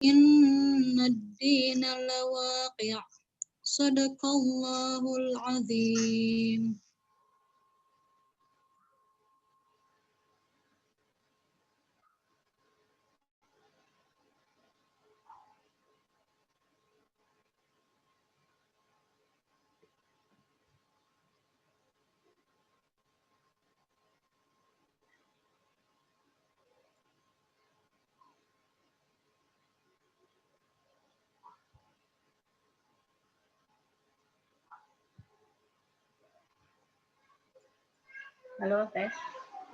Inna ad-dina lawaqi'. Sadaqallahul azim. Halo, tes.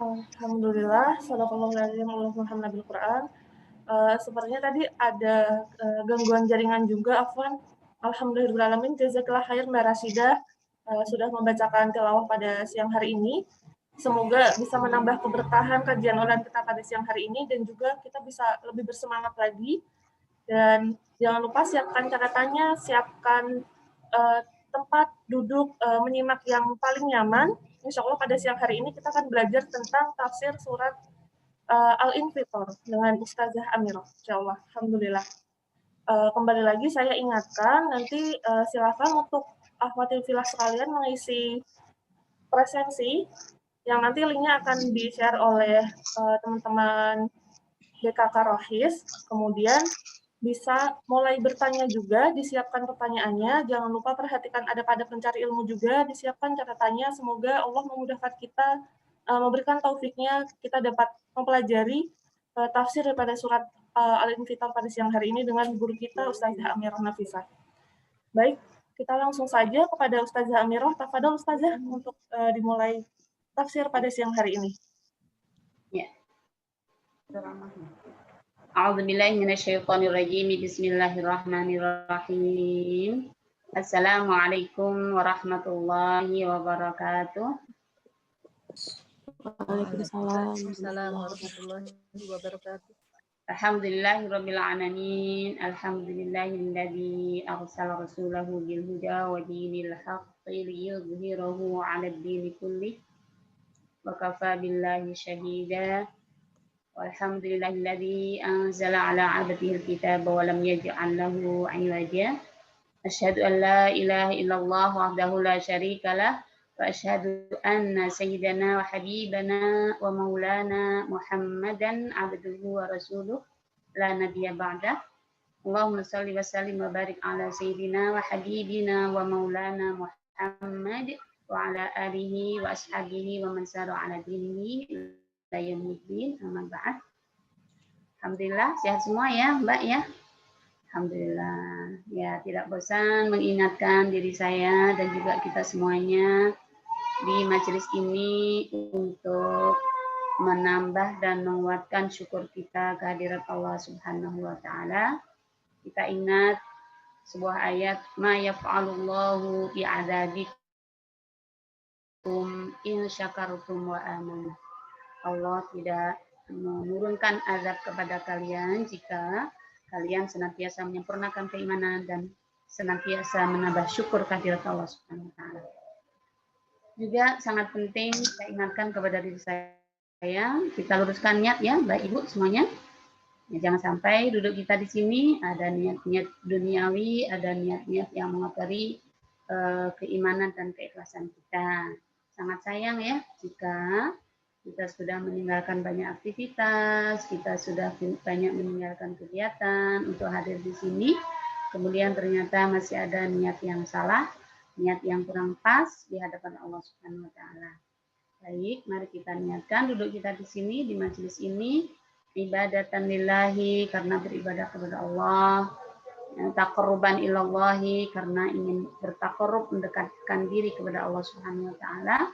Alhamdulillah, shadaqallahul Muhammadul Quran. Sepertinya tadi ada gangguan jaringan juga, Afwan. Alhamdulillahirrahmanirrahim, jazakallah khair Mbak Rashidah sudah membacakan tilawah pada siang hari ini. Semoga bisa menambah keberkahan kajian online kita pada siang hari ini dan juga kita bisa lebih bersemangat lagi. Dan jangan lupa siapkan catatannya, siapkan tempat duduk menyimak yang paling nyaman. Insya Allah pada siang hari ini kita akan belajar tentang tafsir surat Al-Infitor dengan Ustazah Amirah. Insya Allah, Alhamdulillah. Kembali lagi saya ingatkan, nanti silakan untuk akhwatil filah sekalian mengisi presensi yang nanti linknya akan di-share oleh teman-teman BKK Rohis. Kemudian bisa mulai bertanya juga, disiapkan pertanyaannya. Jangan lupa perhatikan ada pada pencari ilmu juga, disiapkan catatannya. Semoga Allah memudahkan kita, memberikan taufiknya, kita dapat mempelajari tafsir daripada surat Al-Infitar pada siang hari ini dengan guru kita, Ustazah Amirah Nafisah. Baik, kita langsung saja kepada Ustazah Amirah. Tafadhol Ustazah untuk dimulai tafsir pada siang hari ini. Ya. A'udzubillahi minasyaitonirrajim. Bismillahirrahmanirrahim. Assalamualaikum warahmatullahi wabarakatuh. Waalaikumsalam warahmatullahi wabarakatuh. Alhamdulillahirabbil alamin. Alhamdulillahilladzi arsala rasulahu bil huda wa dinil haqqi liyudhhirahu 'alad dini kullih. Wa kafa billahi shahida. Walhamdulillahilladzi anzala 'ala 'abdihi al-kitaba wa lam yaj'al lahu 'iwaja. Asyhadu an la ilaha illallah wahdahu la syarika lah wa asyhadu anna sayyidana wa habibana wa maulana Muhammadan 'abduhu wa rasuluh la nabiyya ba'dah. Allahumma shalli wa sallim wa barik ala sayyidina wa habibina wa maulana Muhammad wa ala alihi wa ashabihi wa man sara 'ala dinihi ila yaumil amma ba'd. Alhamdulillah sehat semua ya, Mbak ya. Alhamdulillah. Ya, tidak bosan mengingatkan diri saya dan juga kita semuanya di majelis ini untuk menambah dan menguatkan syukur kita kehadirat Allah Subhanahu wa taala. Kita ingat sebuah ayat, ma yaf'alullahu bi'adabikum in syakartum wa amantum. Allah tidak menurunkan azab kepada kalian jika kalian senantiasa menyempurnakan keimanan dan senantiasa menambah syukur kehadirat Allah Subhanahu wa taala. Juga sangat penting saya ingatkan kepada diri saya, kita luruskan niat ya, Bapak Ibu semuanya. Ya, jangan sampai duduk kita di sini ada niat-niat duniawi, ada niat-niat yang mengotori keimanan dan keikhlasan kita. Sangat sayang ya jika kita sudah meninggalkan banyak aktivitas, kita sudah banyak meninggalkan kegiatan untuk hadir di sini, kemudian ternyata masih ada niat yang salah, niat yang kurang pas di hadapan Allah Subhanahu wa taala. Baik, mari kita niatkan duduk kita di sini di majelis ini ibadatan lillahi, karena beribadah kepada Allah, taqarruban ilallahi, karena ingin bertaqarrub mendekatkan diri kepada Allah Subhanahu wa taala,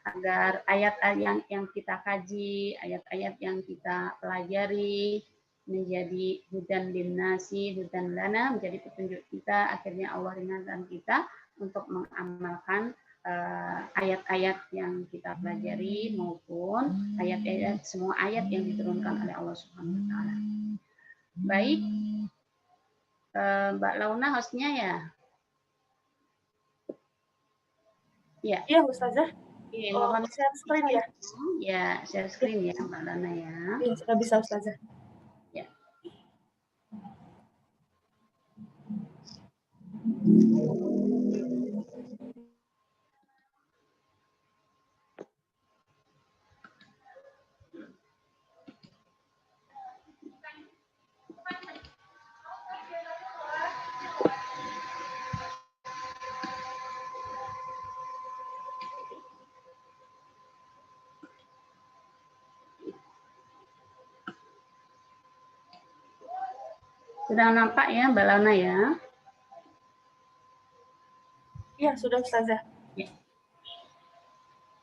agar ayat-ayat yang kita kaji, ayat-ayat yang kita pelajari menjadi hudan linnasi, hudan lana, menjadi petunjuk kita, akhirnya Allah ringankan kita untuk mengamalkan ayat-ayat yang kita pelajari maupun ayat-ayat, semua ayat yang diturunkan oleh Allah Subhanahu wa taala. Baik, Mbak Launa hostnya ya? Ya. Iya, Ustazah. Mohon share screen ya? Ya, share screen ya Mbak Lana ya. Iya, sudah bisa Ustazah. Ya. Sudah nampak ya Mbak Launa ya? Iya, sudah Ustazah. Ya.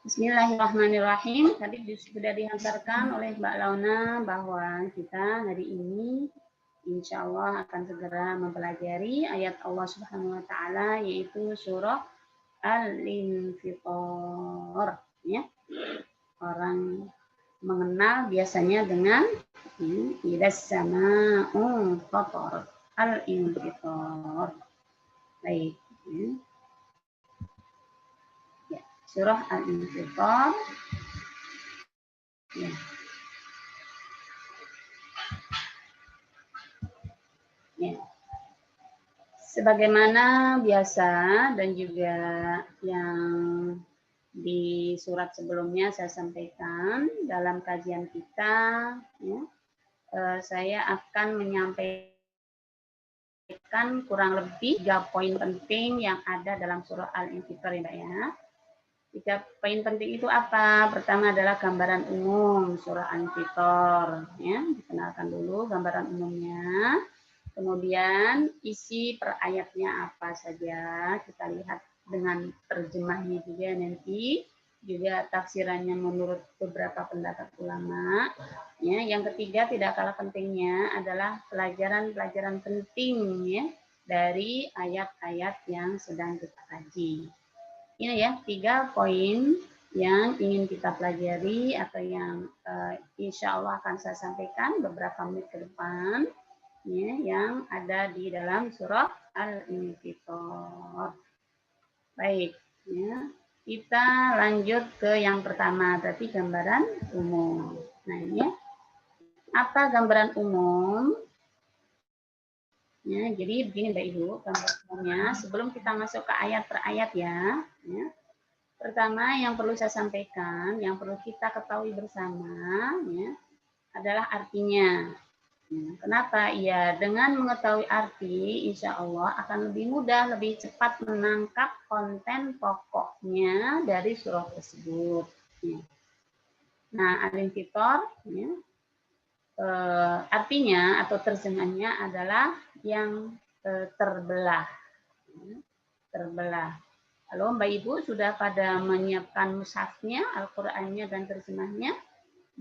Bismillahirrahmanirrahim. Tadi sudah dihantarkan oleh Mbak Launa bahwa kita hari ini insya Allah akan segera mempelajari ayat Allah Subhanahu wa taala yaitu surah Al-Infitor ya. Orang mengenal biasanya dengan idas sama'u fator Al-Infitor. Baik. Ya. Surah Al-Infitor. Ya. Ya. Sebagaimana biasa dan juga yang di surat sebelumnya saya sampaikan dalam kajian kita, ya, saya akan menyampaikan kurang lebih 3 poin penting yang ada dalam surah Al-Infitor ya Mbak ya. 3 poin penting itu apa? Pertama adalah gambaran umum surah Al-Infitor, ya, dikenalkan dulu gambaran umumnya. Kemudian isi per ayatnya apa saja, kita lihat dengan terjemahnya juga nanti, juga tafsirannya menurut beberapa pendapat ulama. Ya, yang ketiga tidak kalah pentingnya adalah pelajaran-pelajaran penting ya dari ayat-ayat yang sedang kita kaji. Ini ya 3 poin yang ingin kita pelajari atau yang insya Allah akan saya sampaikan beberapa menit ke depan. Ya, yang ada di dalam surah Al-Infitor. Baik, ya. Kita lanjut ke yang pertama, tapi gambaran umum. Nah, ini ya. Apa gambaran umum? Ya, jadi begini Mbak Ibu, gambaran umumnya sebelum kita masuk ke ayat per ayat ya. Pertama yang perlu saya sampaikan, yang perlu kita ketahui bersama ya, adalah artinya. Kenapa? Ya, dengan mengetahui arti, insya Allah akan lebih mudah, lebih cepat menangkap konten pokoknya dari surah tersebut. Nah, Al-Infitor, ya, artinya atau terjemahnya adalah yang terbelah. Terbelah. Halo Mbak Ibu, sudah pada menyiapkan mushafnya, Al-Qur'annya dan terjemahnya?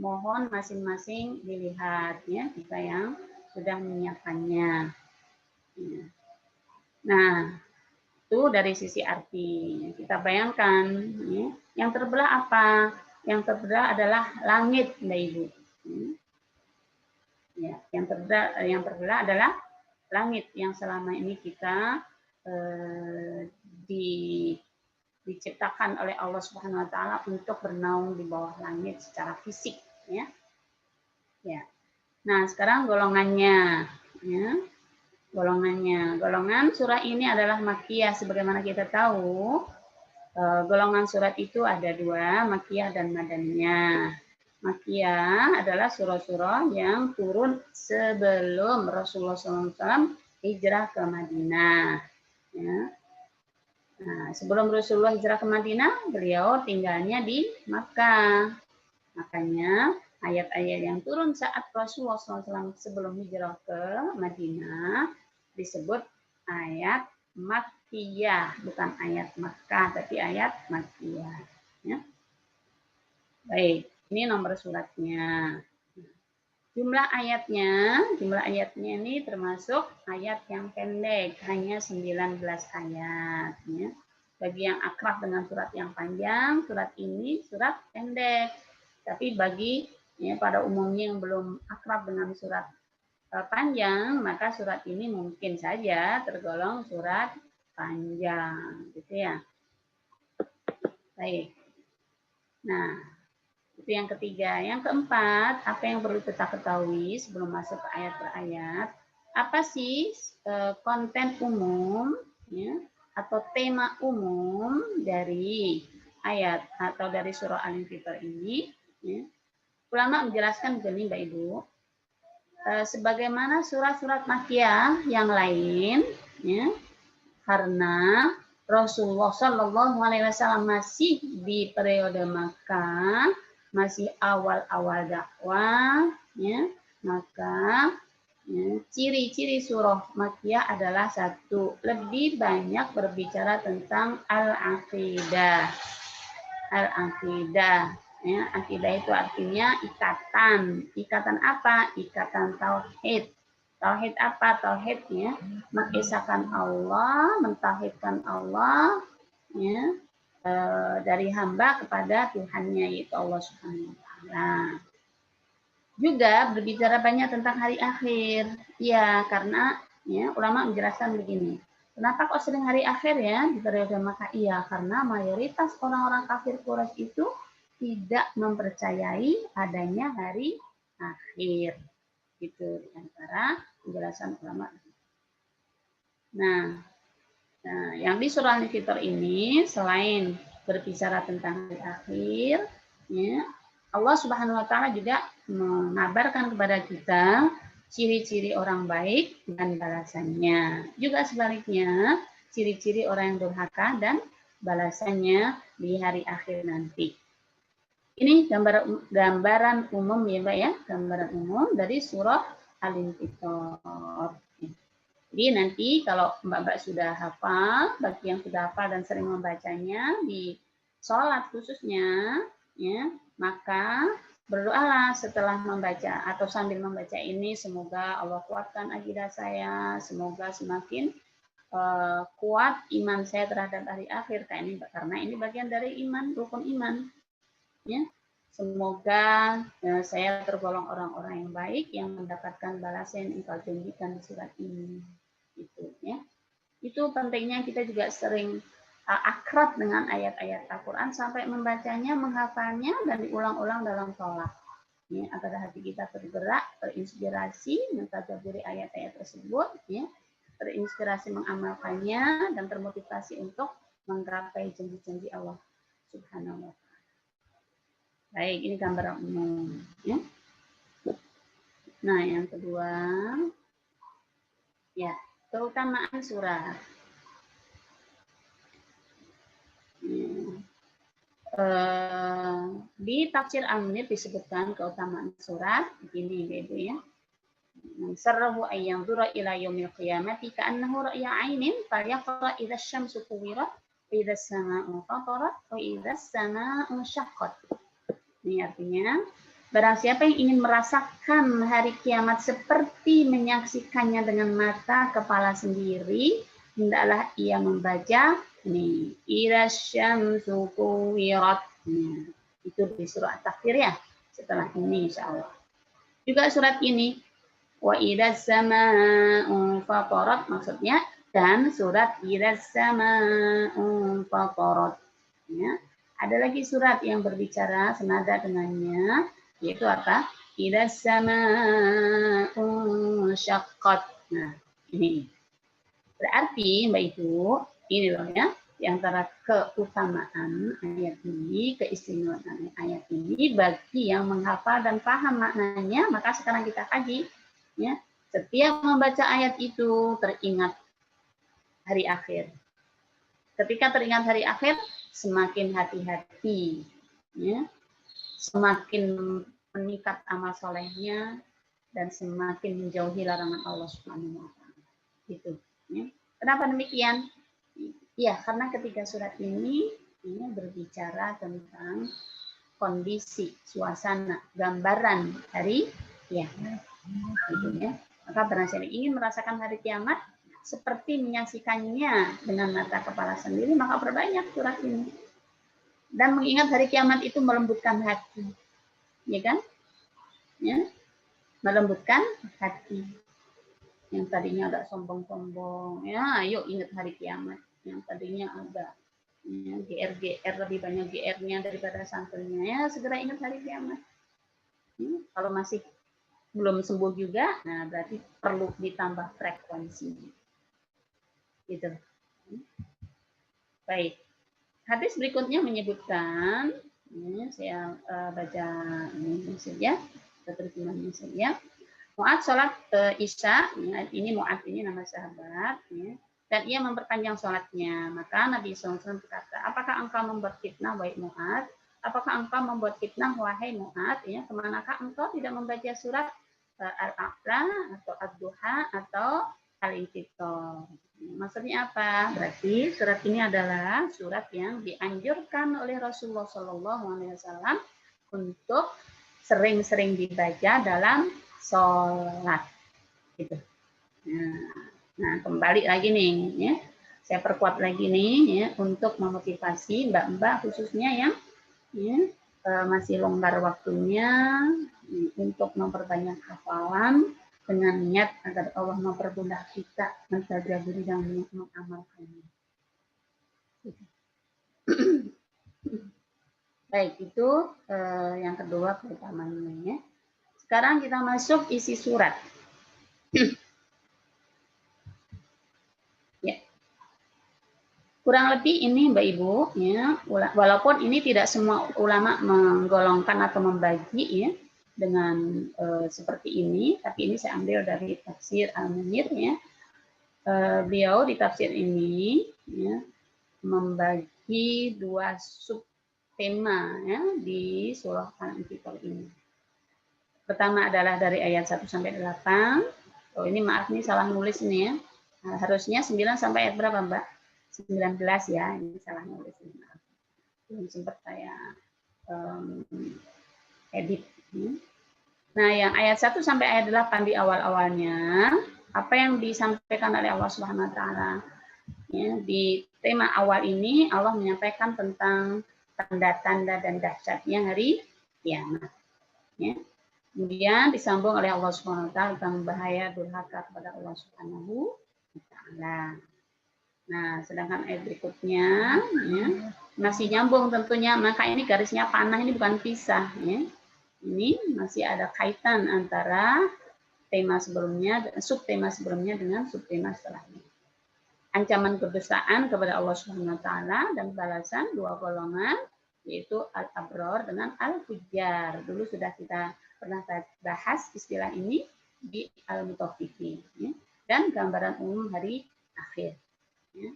Mohon masing-masing dilihat ya jika yang sudah menyiapkannya. Nah, itu dari sisi arti. Kita bayangkan ya, yang terbelah apa? Yang terbelah adalah langit, Mbak Ibu. Ya, yang terbelah adalah langit yang selama ini kita diciptakan oleh Allah Subhanahu wa taala untuk bernaung di bawah langit secara fisik ya. Ya. Nah, sekarang golongannya ya. Golongan surah ini adalah Makkiyah sebagaimana kita tahu. Golongan surat itu ada 2, Makkiyah dan Madaniyah. Makkiyah adalah surah-surah yang turun sebelum Rasulullah SAW hijrah ke Madinah. Ya. Nah, sebelum Rasulullah hijrah ke Madinah, beliau tinggalnya di Makkah. Makanya ayat-ayat yang turun saat Rasulullah SAW sebelum hijrah ke Madinah disebut ayat Makkiyah, bukan ayat Makkah, tapi ayat Makkiyah. Ya. Baik, ini nomor suratnya. Jumlah ayatnya ini termasuk ayat yang pendek, hanya 19 ayat. Ya. Bagi yang akrab dengan surat yang panjang, surat ini surat pendek. Tapi bagi ya, pada umumnya yang belum akrab dengan surat panjang, maka surat ini mungkin saja tergolong surat panjang, gitu ya. Baik. Nah, itu yang ketiga. Yang keempat, apa yang perlu kita ketahui sebelum masuk ke ayat per ayat? Apa sih konten umum ya, atau tema umum dari ayat atau dari surah Al-Infitor ini? Ya. Ulama menjelaskan begini, Mbak Ibu. Sebagaimana surat-surat Makkiyah yang lain, ya, karena Rasulullah Shallallahu Alaihi Wasallam masih di periode Makkah, masih awal-awal dakwah, ya, maka Ya, ciri-ciri surah Makkiyah adalah satu, lebih banyak berbicara tentang al-aqidah. Al-aqidah. Ya, akidah itu artinya ikatan. Ikatan apa? Ikatan tauhid. Tauhid apa? Tauhidnya mengesahkan Allah, mentauhidkan Allah, ya, dari hamba kepada Tuhannya, yaitu Allah Subhanahu wa Ta'ala. Juga berbicara banyak tentang hari akhir. Ya, karena ya, ulama menjelaskan begini. Kenapa kok sering hari akhir ya di periode Makkah? Iya, karena mayoritas orang-orang kafir Quraisy itu tidak mempercayai adanya hari akhir. Itu di antara penjelasan ulama. Nah, yang di surah Al-Fitr ini selain berbicara tentang hari akhir, ya, Allah Subhanahu wa Ta'ala juga mengabarkan kepada kita ciri-ciri orang baik dan balasannya. Juga sebaliknya, ciri-ciri orang yang durhaka dan balasannya di hari akhir nanti. Ini gambaran umum ya Mbak ya, gambaran umum dari surah Al-Fitr. Jadi nanti kalau Mbak-Mbak sudah hafal, bagi yang sudah hafal dan sering membacanya di sholat khususnya, ya, maka berdoalah setelah membaca atau sambil membaca ini, semoga Allah kuatkan akidah saya, semoga semakin kuat iman saya terhadap hari akhir, karena ini bagian dari iman, rukun iman. Ya. Semoga saya tergolong orang-orang yang baik yang mendapatkan balasan yang engkau janjikan di surat ini. Itu, ya. Itu pentingnya kita juga sering akrab dengan ayat-ayat Al-Quran sampai membacanya, menghafalnya, dan diulang-ulang dalam sholat. Ya, agar hati kita tergerak, terinspirasi, mentadaburi ayat-ayat tersebut, ya, terinspirasi mengamalkannya, dan termotivasi untuk menggapai janji-janji Allah Subhanahu wa Ta'ala. Baik, ini gambaran umum. Ya. Nah, yang kedua, ya, keutamaan surat. Di tafsir Al-Munir disebutkan keutamaan surat begini Ibu ya. Sarrahu ayyam dzura ila yaumil qiyamati ka'annahu ra'ya 'ainin falyaqra idza asy-syamsu kuwirat wa idza as-samaa'u fatarat wa idza as-samaa'u syaqqat. Ini artinya barang siapa yang ingin merasakan hari kiamat seperti menyaksikannya dengan mata kepala sendiri, hendaklah ia membaca ini irasyamsu kuwirat. Itu di surah At-Takwir ya. Setelah ini insyaallah. Juga surat ini wa idas samaa'u fatarat maksudnya, dan surat idas samaa'u fatarat. Ya. Ada lagi surat yang berbicara senada dengannya, yaitu apa? Idas samaa'u syaqqat. Nah, ini. Berarti Mbak Ibu, ini loh ya, di antara keutamaan ayat ini, keistimewaan ayat ini bagi yang menghafal dan paham maknanya, maka sekarang kita kaji ya. Setiap membaca ayat itu teringat hari akhir. Ketika teringat hari akhir, semakin hati-hati ya. Semakin meningkat amal solehnya dan semakin menjauhi larangan Allah Subhanahu wa Ta'ala. Gitu. Ya. Kenapa demikian? Ya, karena ketiga surat ini berbicara tentang kondisi, suasana, gambaran hari kiamat. Gitu ya. Maka barang siapa ingin merasakan hari kiamat seperti menyaksikannya dengan mata kepala sendiri, maka perbanyak surat ini. Dan mengingat hari kiamat itu melembutkan hati. Ya kan? Ya. Melembutkan hati. Yang tadinya agak sombong-sombong, ya ayo ingat hari kiamat. Yang tadinya agak ya, GR lebih banyak GR-nya daripada santunya, ya segera ingat hari kiamat. Ya, kalau masih belum sembuh juga, nah berarti perlu ditambah frekuensi. Gitu. Baik. Hadis berikutnya menyebutkan, ini saya baca ini saja, terjemahannya saja. Mu'adz sholat Isya, ya, ini Mu'adz ini nama sahabat, ya, dan ia memperpanjang sholatnya. Maka Nabi SAW berkata, apakah engkau membuat fitnah, wahai Mu'adz? Apakah engkau membuat fitnah, wahai Mu'adz? Ya, kemanakah engkau tidak membaca surat Al-A'la atau Ad-Duha atau Al-Infitor. Maksudnya apa? Berarti surat ini adalah surat yang dianjurkan oleh Rasulullah SAW untuk sering-sering dibaca dalam sholat. Gitu. Nah, kembali lagi nih, ya. Saya perkuat lagi nih, ya, untuk memotivasi mbak-mbak khususnya yang ya, masih longgar waktunya untuk memperbanyak hafalan dengan niat agar Allah mempermudah kita mempelajari dan mengamalkannya. Baik, itu yang kedua keutamaannya. Ya. Sekarang kita masuk isi surat. Ya. Kurang lebih ini Mbak Ibu, ya, walaupun ini tidak semua ulama menggolongkan atau membagi ya dengan seperti ini, tapi ini saya ambil dari tafsir Al-Munir ya. Beliau di tafsir ini ya, membagi dua subtema ya, di surah Al-Infitor ini. Pertama adalah dari ayat 1 sampai 8. Oh, ini maaf nih salah nulis ini ya. Nah, harusnya 9 sampai ayat berapa, Mbak? 19 ya, ini salah nulis. Belum sempat saya edit. Nah, yang ayat 1 sampai ayat 8 di awal-awalnya, apa yang disampaikan oleh Allah Subhanahu wa taala? Ya, di tema awal ini Allah menyampaikan tentang tanda-tanda dan dahsyatnya hari kiamat. Ya. Kemudian disambung oleh Allah Subhanahu wa taala tentang bahaya durhaka kepada Allah Subhanahu wa taala. Nah, sedangkan ayat berikutnya ya, masih nyambung tentunya, maka ini garisnya panah ini bukan pisah ya. Ini masih ada kaitan antara tema sebelumnya, subtema sebelumnya dengan subtema setelahnya. Ancaman kedosaan kepada Allah Subhanahu wa taala dan balasan dua golongan yaitu al-abror dengan al-fujjar. Dulu sudah kita pernah bahas istilah ini di al-mutaffifin ya. Dan gambaran umum hari akhir. Ya.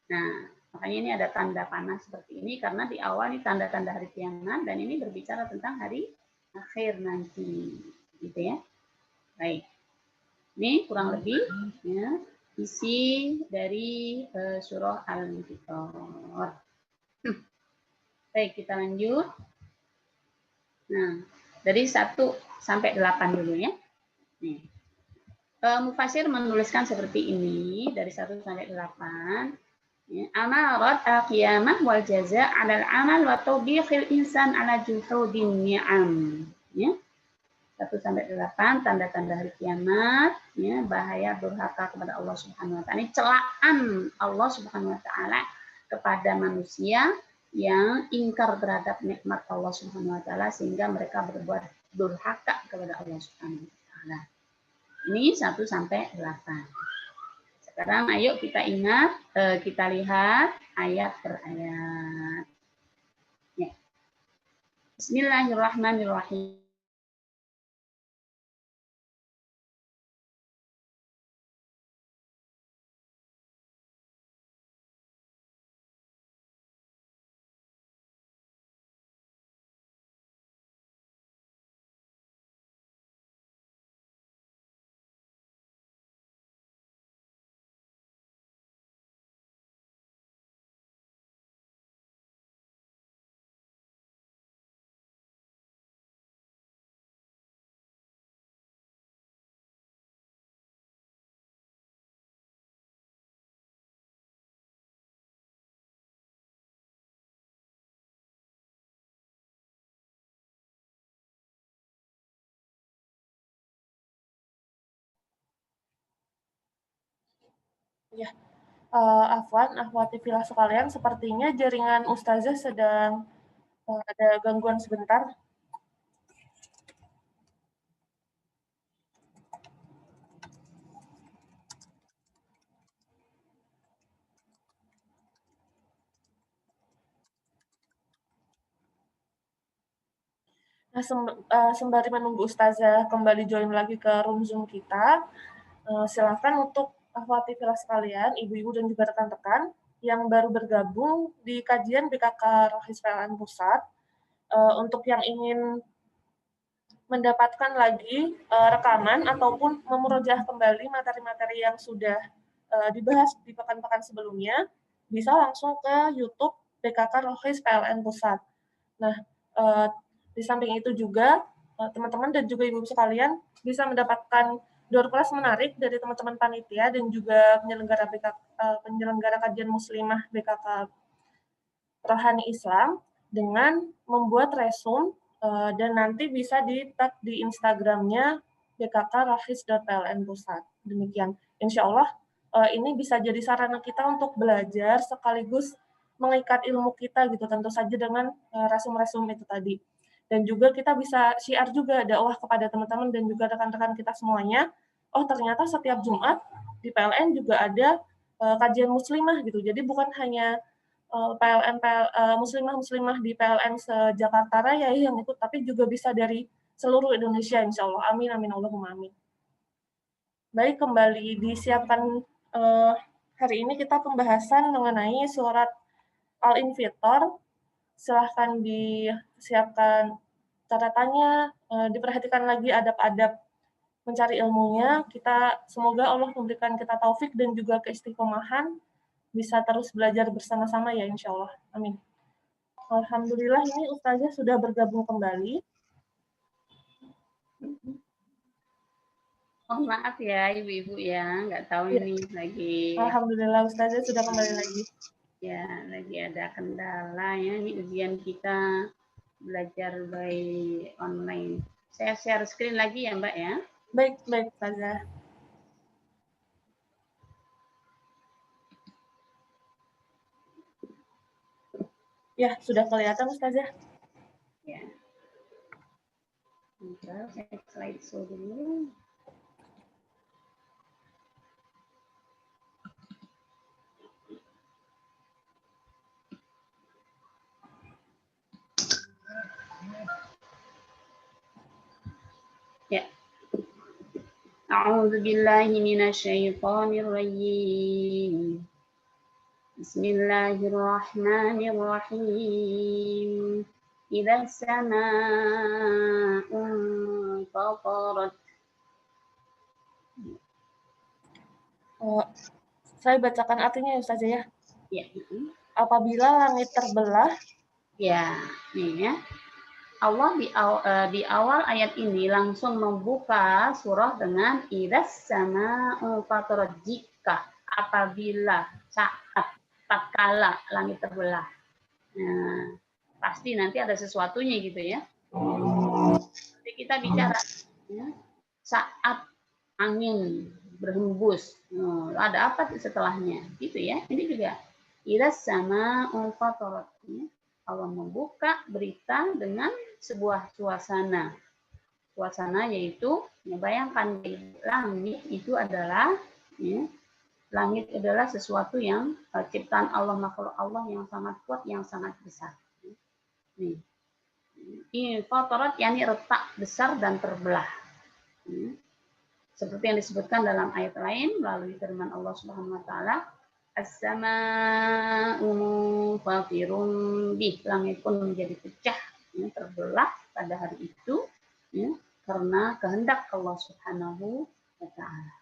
Nah, makanya ini ada tanda panah seperti ini karena di awal ini tanda-tanda hari kiamat dan ini berbicara tentang hari akhir nanti, gitu ya. Baik, ini kurang lebih ya, isi dari surah Al-Infitor. Baik, kita lanjut. Nah, dari 1 sampai 8 dulu ya. Nih. Mufasir menuliskan seperti ini dari 1 sampai 8. Ya, amarat al-qiyamah wal jaza' 'alal 'amal wa tawbikhil insan 'ala juhudin ni'am. Ya. 1 sampai 8 tanda-tanda hari kiamat, ya, bahaya durhaka kepada Allah Subhanahu wa taala. Ini celaan Allah Subhanahu wa taala kepada manusia yang ingkar terhadap nikmat Allah Subhanahu wa taala sehingga mereka berbuat durhaka kepada Allah Subhanahu wa taala. Ini 1 sampai 8. Sekarang ayo kita ingat, kita lihat ayat per ayat. Ya. Bismillahirrahmanirrahim. Ya, Afwan, akhwati fillah sekalian, sepertinya jaringan Ustazah sedang ada gangguan sebentar. Nah, sembari menunggu Ustazah kembali join lagi ke room Zoom kita, silakan untuk akhwati fillah sekalian, ibu-ibu dan juga rekan-rekan yang baru bergabung di kajian BKK Rohis PLN Pusat, untuk yang ingin mendapatkan lagi rekaman ataupun memurojaah kembali materi-materi yang sudah dibahas di pekan-pekan sebelumnya, bisa langsung ke YouTube PKK Rohis PLN Pusat. Nah, di samping itu juga teman-teman dan juga ibu-ibu sekalian bisa mendapatkan door prize menarik dari teman-teman panitia dan juga penyelenggara kajian muslimah BKK Rohani Islam dengan membuat resume dan nanti bisa di-tag di Instagramnya bkkrohis.pln Pusat. Demikian. Insya Allah ini bisa jadi sarana kita untuk belajar sekaligus mengikat ilmu kita gitu, tentu saja dengan resume-resume itu tadi. Dan juga kita bisa syiar juga dakwah kepada teman-teman dan juga rekan-rekan kita semuanya. Oh, ternyata setiap Jumat di PLN juga ada kajian muslimah gitu. Jadi bukan hanya PLN muslimah-muslimah di PLN se-Jakarta Raya yang ikut, tapi juga bisa dari seluruh Indonesia, insya Allah. Amin, amin, Allahumma amin. Baik, kembali disiapkan hari ini kita pembahasan mengenai surat Al-Infitor. Silahkan disiapkan catatannya, diperhatikan lagi adab-adab mencari ilmunya. Semoga Allah memberikan kita taufik dan juga keistiqomahan, bisa terus belajar bersama-sama ya, insya Allah. Amin. Alhamdulillah ini Ustazah sudah bergabung kembali. Oh maaf ya ibu-ibu ya, nggak tahu Ya. ini lagi. Alhamdulillah Ustazah sudah kembali lagi. Ya, lagi ada kendala ya, ini ujian kita belajar by online. Saya share screen lagi ya Mbak ya. Baik, baik Ustazah. Ya, sudah kelihatan Ustazah. Ya. Bentar, saya slideshow dulu. Ya. A'udzu billahi minasyaitonir rajim. Bismillahirrahmanirrahim. Idza samaa'un fatarat. Saya bacakan artinya ya Ustazah ya. Ya. Apabila langit terbelah. Ya, nih ya. Allah di awal ayat ini langsung membuka surah dengan idas sama fatarat, jika, apabila, saat, tatkala langit terbelah. Nah, pasti nanti ada sesuatunya gitu ya. Jadi kita bicara ya, saat angin berhembus, ada apa setelahnya gitu ya. Ini juga idas sama fatarat. Allah membuka berita dengan sebuah suasana. Suasana yaitu, ya bayangkan langit itu adalah, ya, langit adalah sesuatu yang ciptaan Allah, makhluk Allah yang sangat kuat, yang sangat besar. Nih, infatorat yakni retak, besar dan terbelah. Seperti yang disebutkan dalam ayat lain melalui firman Allah Subhanahu wa taala, as-sama'u munfatirun bih, langit pun menjadi pecah, ya, terbelah pada hari itu, ya, karena kehendak Allah Subhanahu wa taala.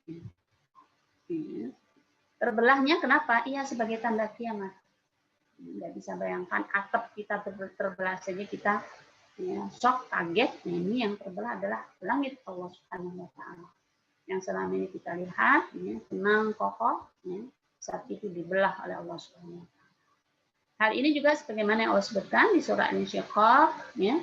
Ya. Terbelahnya kenapa? Iya, sebagai tanda kiamat. Nggak bisa bayangkan atap kita terbelah saja kita ya, shock, kaget. Nah, ini yang terbelah adalah langit Allah Subhanahu wa taala. Yang selama ini kita lihat, ya, tenang, kokoh, ya, saat itu dibelah oleh Allah Subhanahu wa taala. Hal ini juga sebagaimana yang Allah sebutkan di surah Al-Insyiqaq, ya.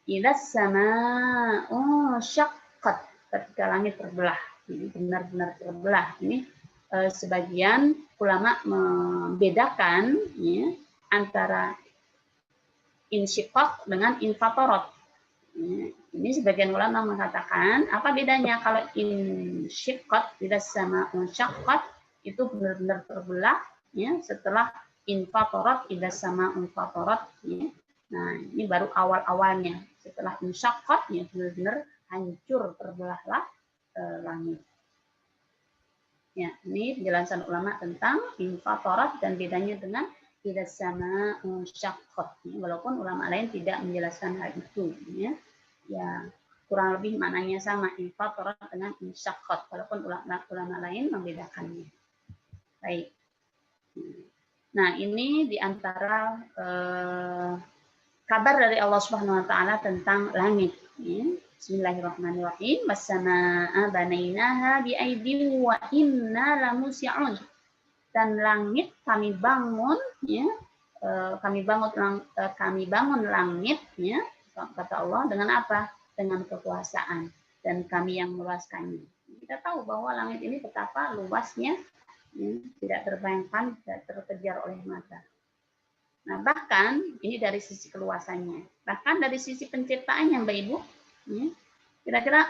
Idas sama'u syaqqat, ketika langit terbelah. Ini benar-benar terbelah. Ini sebagian ulama membedakan, ya, antara insyiqaq dengan infatorat. Ini sebagian ulama mengatakan, apa bedanya kalau insyiqqat tidak sama unsyaqqat itu benar-benar terbelah, ya, setelah infatorat tidak sama unfatorat, ya. Nah, ini baru awal-awalnya. Setelah insyaqqat, ya, benar-benar hancur, terbelahlah langit. Ya, ini penjelasan ulama tentang infatorat dan bedanya dengan Tidak sama syaqqat, walaupun ulama lain tidak menjelaskan hal itu, ya. Ya, kurang lebih maknanya sama, infatorat dengan syaqqat, walaupun ulama lain membedakannya. Baik. Nah, ini diantara kabar dari Allah Subhanahu Wa Taala tentang langit. Ya. Bismillahirrahmanirrahim. Was-samaa'a banainaha bi'aidin wa inna lamusi'un. Dan langit kami bangun, ya, kami bangun langit, ya, kata Allah, dengan apa? Dengan kekuasaan, dan kami yang meluaskannya. Kita tahu bahwa langit ini betapa luasnya, ya, tidak terbayangkan, tidak terkejar oleh mata. Nah, bahkan ini dari sisi keluasannya, bahkan dari sisi penciptaannya, Mbak Ibu, ya, kira-kira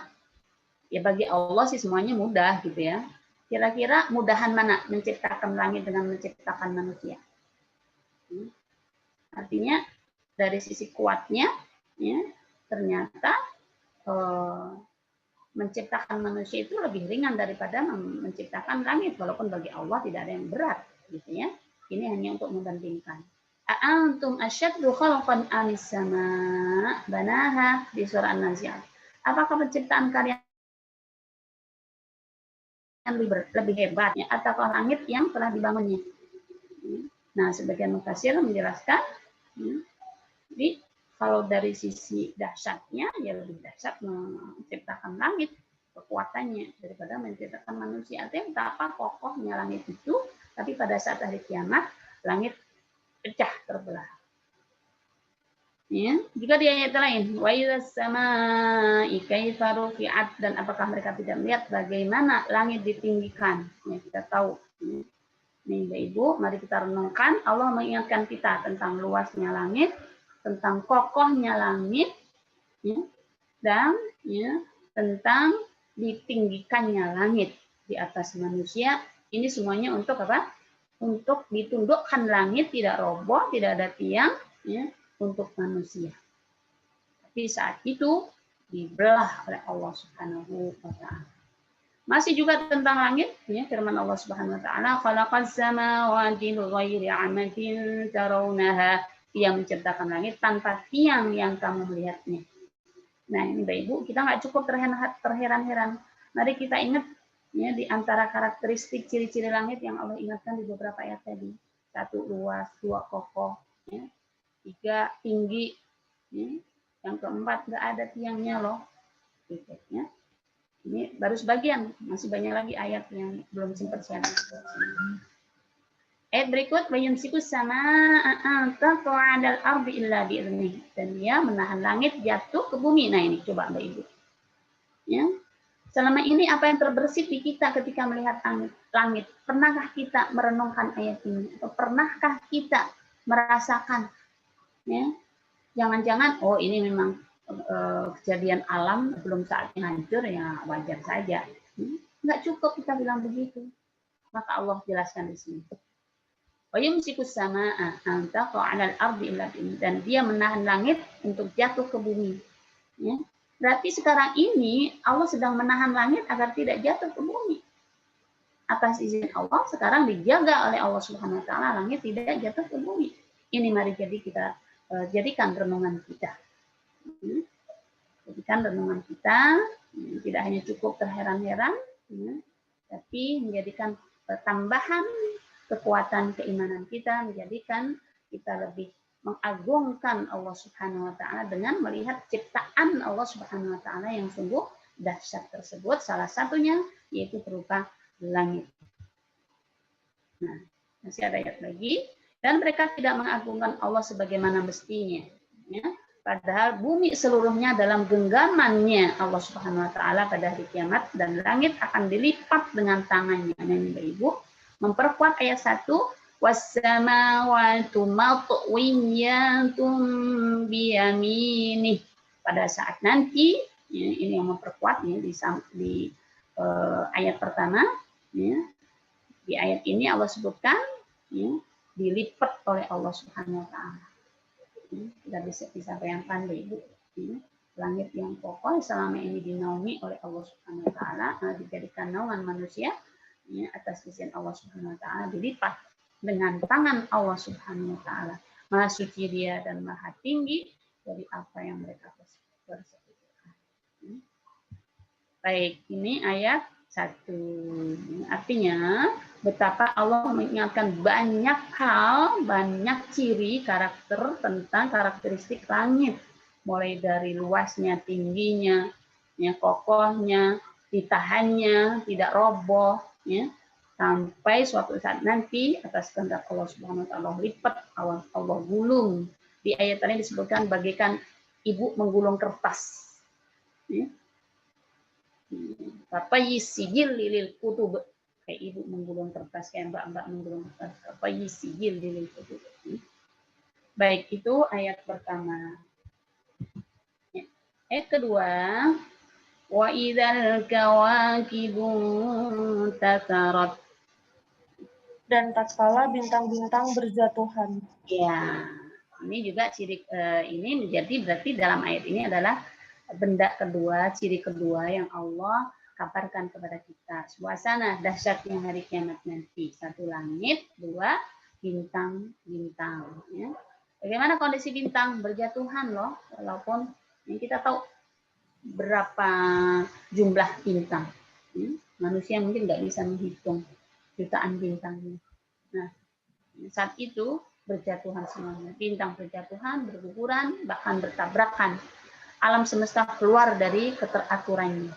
ya bagi Allah sih semuanya mudah gitu ya. Kira-kira mudahan mana menciptakan langit dengan menciptakan manusia? Artinya dari sisi kuatnya, ya, ternyata menciptakan manusia itu lebih ringan daripada menciptakan langit, walaupun bagi Allah tidak ada yang berat, gitu ya. Ini hanya untuk membandingkan. A'antum asyaddu khalqan amis sama banaha di surah An-Nazi'at. Apakah penciptaan kalian yang lebih hebatnya ataukah langit yang telah dibangunnya? Nah, sebagian mufassir menjelaskan, jadi kalau dari sisi dahsyatnya, ya lebih dahsyat menciptakan langit, kekuatannya, daripada menciptakan manusia. Artinya betapa kokohnya langit itu, tapi pada saat hari kiamat, langit pecah, terbelah. Ya, juga di ayat lain, wa idzas samaa'i kaifa rufi'at, dan apakah mereka tidak melihat bagaimana langit ditinggikan? Ya, kita tahu. Nih, Mbak Ibu, mari kita renungkan. Allah mengingatkan kita tentang luasnya langit, tentang kokohnya langit, ya, dan ya, tentang ditinggikannya langit di atas manusia. Ini semuanya untuk apa? Untuk ditundukkan langit, tidak roboh, tidak ada tiang, ya, untuk manusia. Tapi saat itu dibelah oleh Allah Subhanahu wa Ta'ala. Masih juga tentang langit, ya, firman Allah Subhanahu wa Ta'ala, khalaqas samawati bighairi 'amadin tarawnaha. Dia menciptakan langit tanpa tiang yang kamu melihatnya. Nah, ini Mbak Ibu, kita nggak cukup terheran-heran. Mari kita ingat, ya, di antara karakteristik ciri-ciri langit yang Allah ingatkan di beberapa ayat tadi. 1, luas, 2, kokoh, ya. 3, tinggi, ya. Yang keempat, nggak ada tiangnya loh. Gitu, ya. Ini baru sebagian, masih banyak lagi ayat yang belum sempat saya lihat. Ayat berikut, wayumsikus sama taqa'adal ardi illa bi'idnih. Dan dia menahan langit jatuh ke bumi. Nah, ini coba Mbak Ibu. Ya. Selama ini apa yang terbersit di kita ketika melihat langit? Pernahkah kita merenungkan ayat ini? Atau pernahkah kita merasakan, ya, jangan-jangan oh ini memang kejadian alam, belum saatnya hancur, ya wajar saja. Nggak cukup kita bilang begitu. Maka Allah jelaskan di sini. Wayumsikus samaa'a an taqa'a 'alal ardi illa bi'idnih. Dan dia menahan langit untuk jatuh ke bumi. Ya. Berarti sekarang ini Allah sedang menahan langit agar tidak jatuh ke bumi. Atas izin Allah, sekarang dijaga oleh Allah Subhanahu wa Ta'ala, langit tidak jatuh ke bumi. Ini mari jadi kita jadikan renungan kita. Jadikan renungan kita, tidak hanya cukup terheran-heran, ya, tapi menjadikan tambahan kekuatan keimanan kita, menjadikan kita lebih mengagungkan Allah Subhanahu wa Ta'ala dengan melihat ciptaan Allah Subhanahu wa Ta'ala yang sungguh dahsyat tersebut. Salah satunya yaitu berupa langit. Nah, masih ada ayat lagi. Dan mereka tidak mengagungkan Allah sebagaimana mestinya. Ya. Padahal bumi seluruhnya dalam genggamannya Allah Subhanahu wa Ta'ala pada hari kiamat, dan langit akan dilipat dengan tangannya. Nah, ini Bapak Ibu, memperkuat ayat 1, wassamawatu matwiyatun biyaminih. Pada saat nanti, ya, ini yang memperkuat, ya, di ayat pertama, ya, di ayat ini Allah sebutkan, ya, dilipat oleh Allah Subhanahu wa Ta'ala. Kita bisa bayangkan, Ibu, ya, langit yang kokoh selama ini dinaungi oleh Allah Subhanahu wa Ta'ala, dijadikan naungan manusia, ya, atas izin Allah Subhanahu wa Ta'ala, dilipat dengan tangan Allah Subhanahu wa taala. Maha suci Dia dan maha tinggi dari apa yang mereka persekutukan. Baik, ini ayat 1. Artinya betapa Allah mengingatkan banyak hal, banyak ciri karakter tentang karakteristik langit. Mulai dari luasnya, tingginya, ya, kokohnya, ditahannya, tidak roboh, ya, sampai suatu saat nanti atas kehendak Allah Subhanahu wa taala lipat, Allah gulung. Di ayat tadi disebutkan bagaikan ibu menggulung kertas. Ya. Sijil lilil kutub, kayak ibu menggulung kertas, kayak mbak-mbak menggulung kertas. Sijil lilil kutub. Baik, itu ayat pertama. Ya. Ayat kedua, wa idzal kawakibu tasarat. Dan tatkala bintang-bintang berjatuhan. Ya, ini juga ciri ini menjadi berarti dalam ayat ini adalah benda kedua, ciri kedua yang Allah kabarkan kepada kita. Suasana dahsyatnya hari kiamat nanti. 1 langit, 2 bintang-bintang. Ya. Bagaimana kondisi bintang? Berjatuhan loh, walaupun yang kita tahu berapa jumlah bintang. Manusia mungkin nggak bisa menghitung jutaan bintangnya. Nah, saat itu berjatuhan semuanya. Bintang berjatuhan, berguguran, bahkan bertabrakan. Alam semesta keluar dari keteraturannya.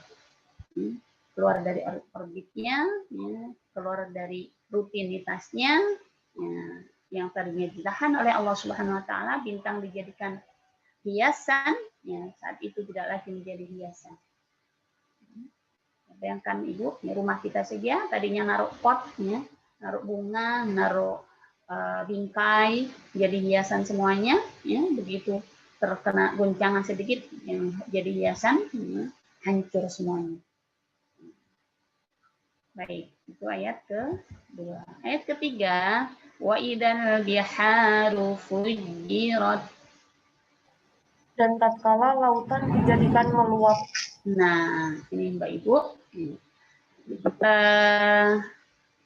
Keluar dari orbitnya, ya, keluar dari rutinitasnya, ya, yang tadinya ditahan oleh Allah Subhanahu wa taala, bintang dijadikan hiasan, ya, saat itu tidak lagi menjadi hiasan. Bayangkan Ibu, ya, rumah kita saja tadinya naruh pot, ya, naruh bunga, naruh bingkai, jadi hiasan semuanya, ya, begitu terkena goncangan sedikit yang jadi hiasan, ya, hancur semuanya. Baik, itu ayat kedua. Ayat ketiga, wa idzal biharu fujirat. Dan tatkala lautan dijadikan meluap. Nah, ini Mbak Ibu.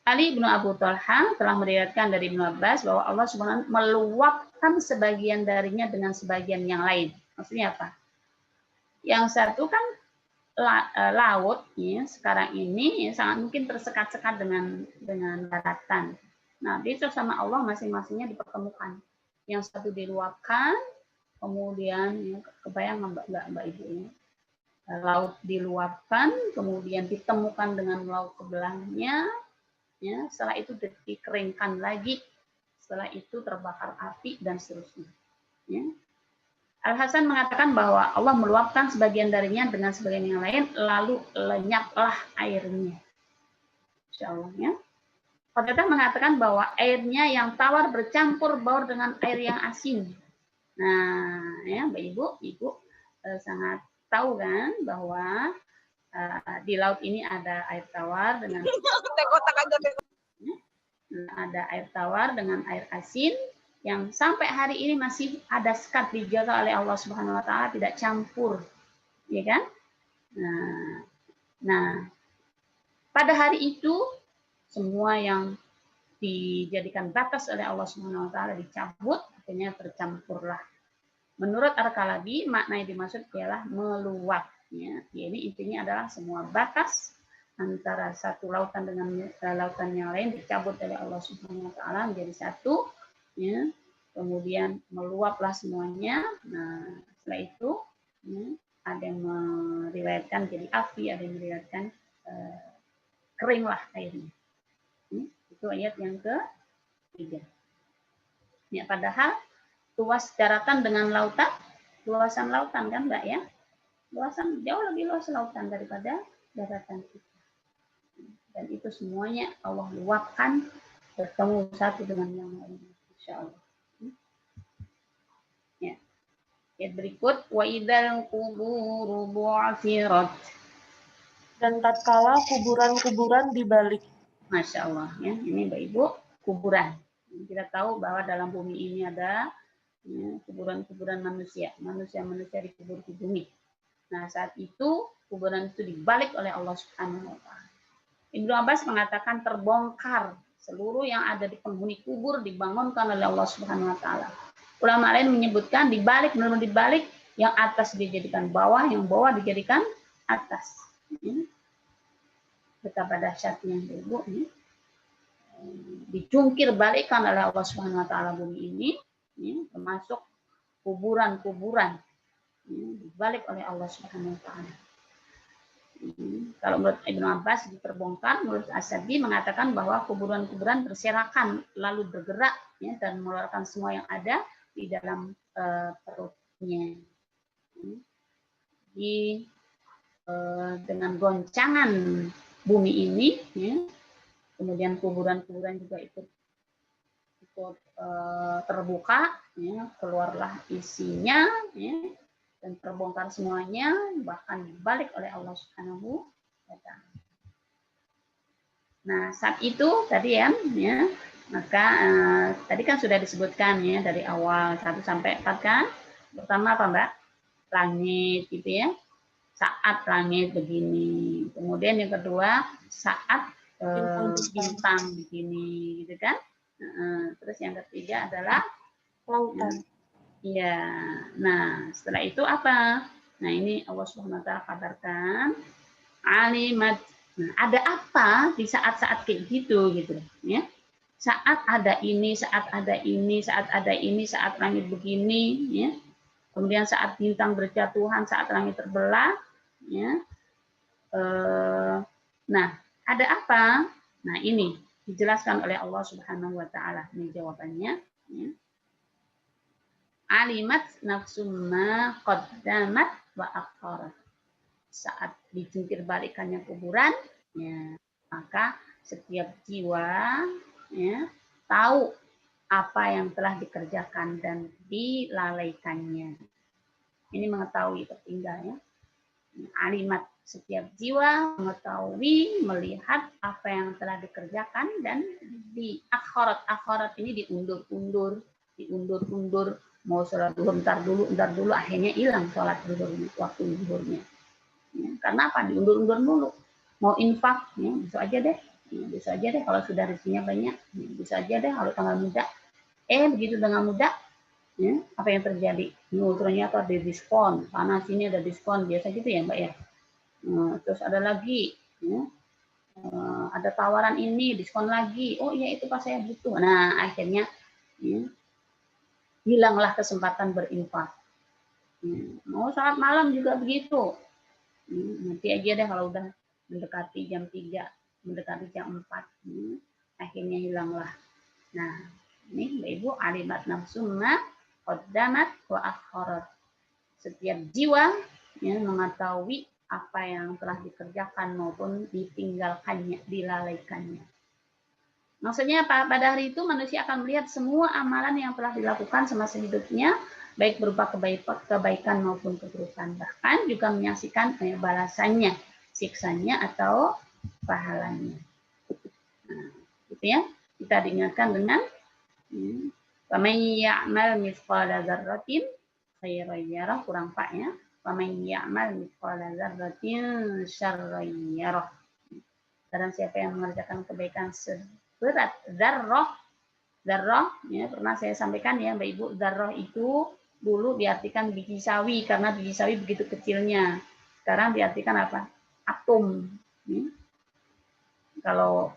Ali bin Abu Thalha telah meriwayatkan dari Ibnu Abbas bahwa Allah Subhanahu meluapkan sebagian darinya dengan sebagian yang lain. Maksudnya apa? Yang satu kan laut, ya, sekarang ini ya, sangat mungkin tersekat-sekat dengan daratan. Nah, itu sama Allah masing-masingnya dipertemukan. Yang satu diluapkan, kemudian ya, kebayang Mbak Ibu ini. Laut diluapkan, kemudian ditemukan dengan laut sebelahnya. Ya, setelah itu dikeringkan lagi, setelah itu terbakar api dan seterusnya. Ya. Al-Hasan mengatakan bahwa Allah meluapkan sebagian darinya dengan sebagian yang lain, lalu lenyaplah airnya. Insya Allah, ya. Qatadah mengatakan bahwa airnya yang tawar bercampur baur dengan air yang asin. Nah, ya, Mbak Ibu sangat tahu kan bahwa di laut ini ada air tawar dengan ada air tawar dengan air asin yang sampai hari ini masih ada sekat dijaga oleh Allah Subhanahu wa taala, tidak campur. Ya kan? Nah, pada hari itu semua yang dijadikan batas oleh Allah Subhanahu wa taala dicabut, akhirnya tercampurlah. Menurut Al-Kalabi, makna yang dimaksud ialah meluap. Ya, ini intinya adalah semua batas antara satu lautan dengan lautan yang lain dicabut oleh Allah Subhanahu wa taala menjadi satu, ya. Kemudian meluaplah semuanya. Nah, setelah itu ya, ada yang meriwayatkan jadi api, ada yang meriwayatkan keringlah airnya. Itu ayat yang ketiga. Ya, padahal luas daratan dengan lautan, luasan lautan kan Mbak ya? Luasan jauh lebih luas lautan daripada daratan kita. Dan itu semuanya Allah luapkan bertemu satu dengan yang lain. Insya Allah. Ya. Ayat berikut, wa idzal quburu bu'thirat. Dan tatkala kuburan-kuburan dibalik. Masya Allah, ya. Ini Mbak Ibu, kuburan. Kita tahu bahwa dalam bumi ini ada kuburan-kuburan manusia. Manusia-manusia dikubur di bumi. Nah, saat itu kuburan itu dibalik oleh Allah Subhanahu wa taala. Ibnu Abbas mengatakan terbongkar Seluruh yang ada di penghuni kubur dibangunkan oleh Allah Subhanahu wa taala. Ulama lain menyebutkan dibalik, benar-benar dibalik, yang atas dijadikan bawah, yang bawah dijadikan atas. Betapa dahsyatnya Ibu ini. Dijungkir balikkan oleh Allah Subhanahu wa taala bumi ini, termasuk kuburan-kuburan, dibalik oleh Allah Subhanahu wa taala. Kalau menurut Ibnu Abbas terbongkar, menurut As-Sadi mengatakan bahwa kuburan-kuburan berserakan lalu bergerak dan mengeluarkan semua yang ada di dalam perutnya. Dengan goncangan bumi ini, kemudian kuburan-kuburan juga ikut terbuka, keluarlah isinya, dan terbongkar semuanya, bahkan dibalik oleh Allah Subhanahu wa taala. Nah, saat itu tadi maka tadi kan sudah disebutkan dari awal 1 sampai 4 kan. Pertama apa, Mbak? Langit gitu ya. Saat langit begini. Kemudian yang kedua, saat bintang begini gitu kan. Terus yang ketiga adalah lautan. Iya. Nah, setelah itu apa? Nah, ini Allah Subhanahu wa taala kabarkan alimat. Nah, ada apa di saat-saat kayak gitu ya. Saat ada ini, saat ada ini, saat ada ini, saat langit begini ya. Kemudian saat bintang berjatuhan, saat langit terbelah ya. Nah, ada apa? Nah, ini dijelaskan oleh Allah Subhanahu wa taala. Ini jawabannya ya. Alimat nafsumma qaddamat wa akharat. Saat dijungkir balikannya kuburan, ya, maka setiap jiwa tahu apa yang telah dikerjakan dan dilalaikannya. Ini mengetahui tertinggal ya. Alimat, setiap jiwa mengetahui, melihat apa yang telah dikerjakan dan di akhirat. Akhirat ini diundur-undur, mau sholat duhur ntar dulu, akhirnya hilang sholat duhurnya, waktu duhurnya. Ya, karena apa? Diundur-undur dulu. Mau infak, ya, bisa aja deh kalau sudah rezekinya banyak, ya, bisa aja deh kalau tanggal muda. Begitu dengan muda, ya, apa yang terjadi? Ternyata ada diskon, sana sini ada diskon, biasa gitu ya Mbak ya. Terus ada lagi, ya, ada tawaran ini, diskon lagi. Oh iya itu pas saya butuh. Nah akhirnya ya, hilanglah kesempatan berinfak. Mau sholat malam juga begitu. Nanti aja deh kalau udah mendekati jam 3, mendekati jam 4. Akhirnya hilanglah. Nah, ini Mbak Ibu, alimat nafsumma qaddamat wa akharat. Setiap jiwa mengetahui apa yang telah dikerjakan maupun ditinggalkannya, dilalaikannya. Maksudnya apa? Pada hari itu manusia akan melihat semua amalan yang telah dilakukan semasa hidupnya, baik berupa kebaikan maupun keburukan. Bahkan juga menyaksikan balasannya, siksanya atau pahalanya. Nah, gitu ya. Kita diingatkan dengan faman ya'mal mithqala dzarratin khairan yarah, kurang pak ya. Faman ya'mal mithqala dzarratin syarran yarah. Barang siapa yang mengerjakan kebaikan berat dzarrah ya, pernah saya sampaikan ya Mbak Ibu, dzarrah itu dulu diartikan biji sawi karena biji sawi begitu kecilnya. Sekarang diartikan apa? Atom. Kalau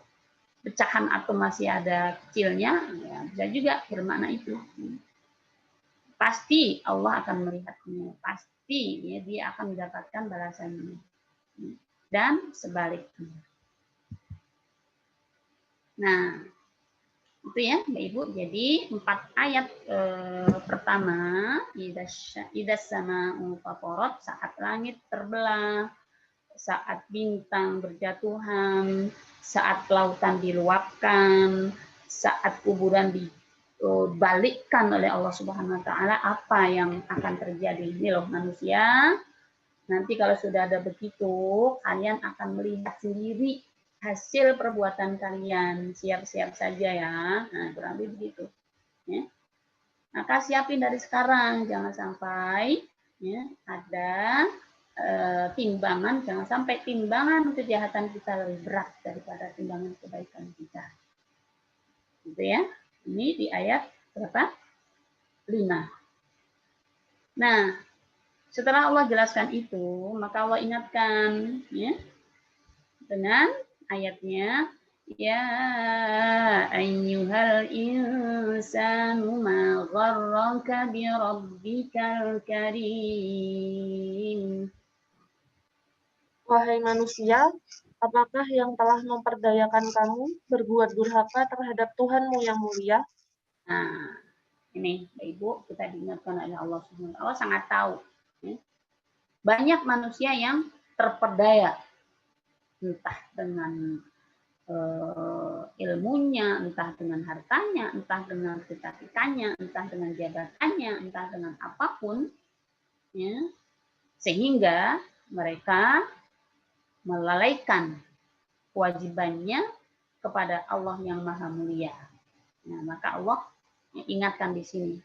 pecahan atom masih ada kecilnya, ya bisa juga bermakna itu. Pasti Allah akan melihatnya, pasti ya, dia akan mendapatkan balasannya. Dan sebaliknya. Nah, itu ya Mbak Ibu. Jadi 4 ayat pertama, idas sama fatorot, saat langit terbelah, saat bintang berjatuhan, saat lautan diluapkan, saat kuburan dibalikkan oleh Allah Subhanahu wa taala, apa yang akan terjadi? Ini loh manusia. Nanti kalau sudah ada begitu, kalian akan melihat sendiri hasil perbuatan kalian. Siap-siap saja ya. Nah, kurang lebih begitu. Ya. Maka siapin dari sekarang, jangan sampai ya, ada timbangan, jangan sampai timbangan kejahatan kita lebih berat daripada timbangan kebaikan kita. Gitu ya. Ini di ayat berapa? 5. Nah, setelah Allah jelaskan itu, maka Allah ingatkan ya dengan ayatnya, ya ayyuhal insanu ma gharraka bi rabbikal karim. Wahai manusia, apakah yang telah memperdayakan kamu berbuat durhaka terhadap Tuhanmu yang mulia? Nah, ini Bapak Ibu, kita diingatkan oleh Allah Subhanahu wa taala, sangat tahu. Ya. Banyak manusia yang terperdaya, entah dengan ilmunya, entah dengan hartanya, entah dengan cita-citanya, entah dengan jabatannya, entah dengan apapun, ya, sehingga mereka melalaikan kewajibannya kepada Allah yang Maha Mulia. Nah, maka Allah ingatkan di sini,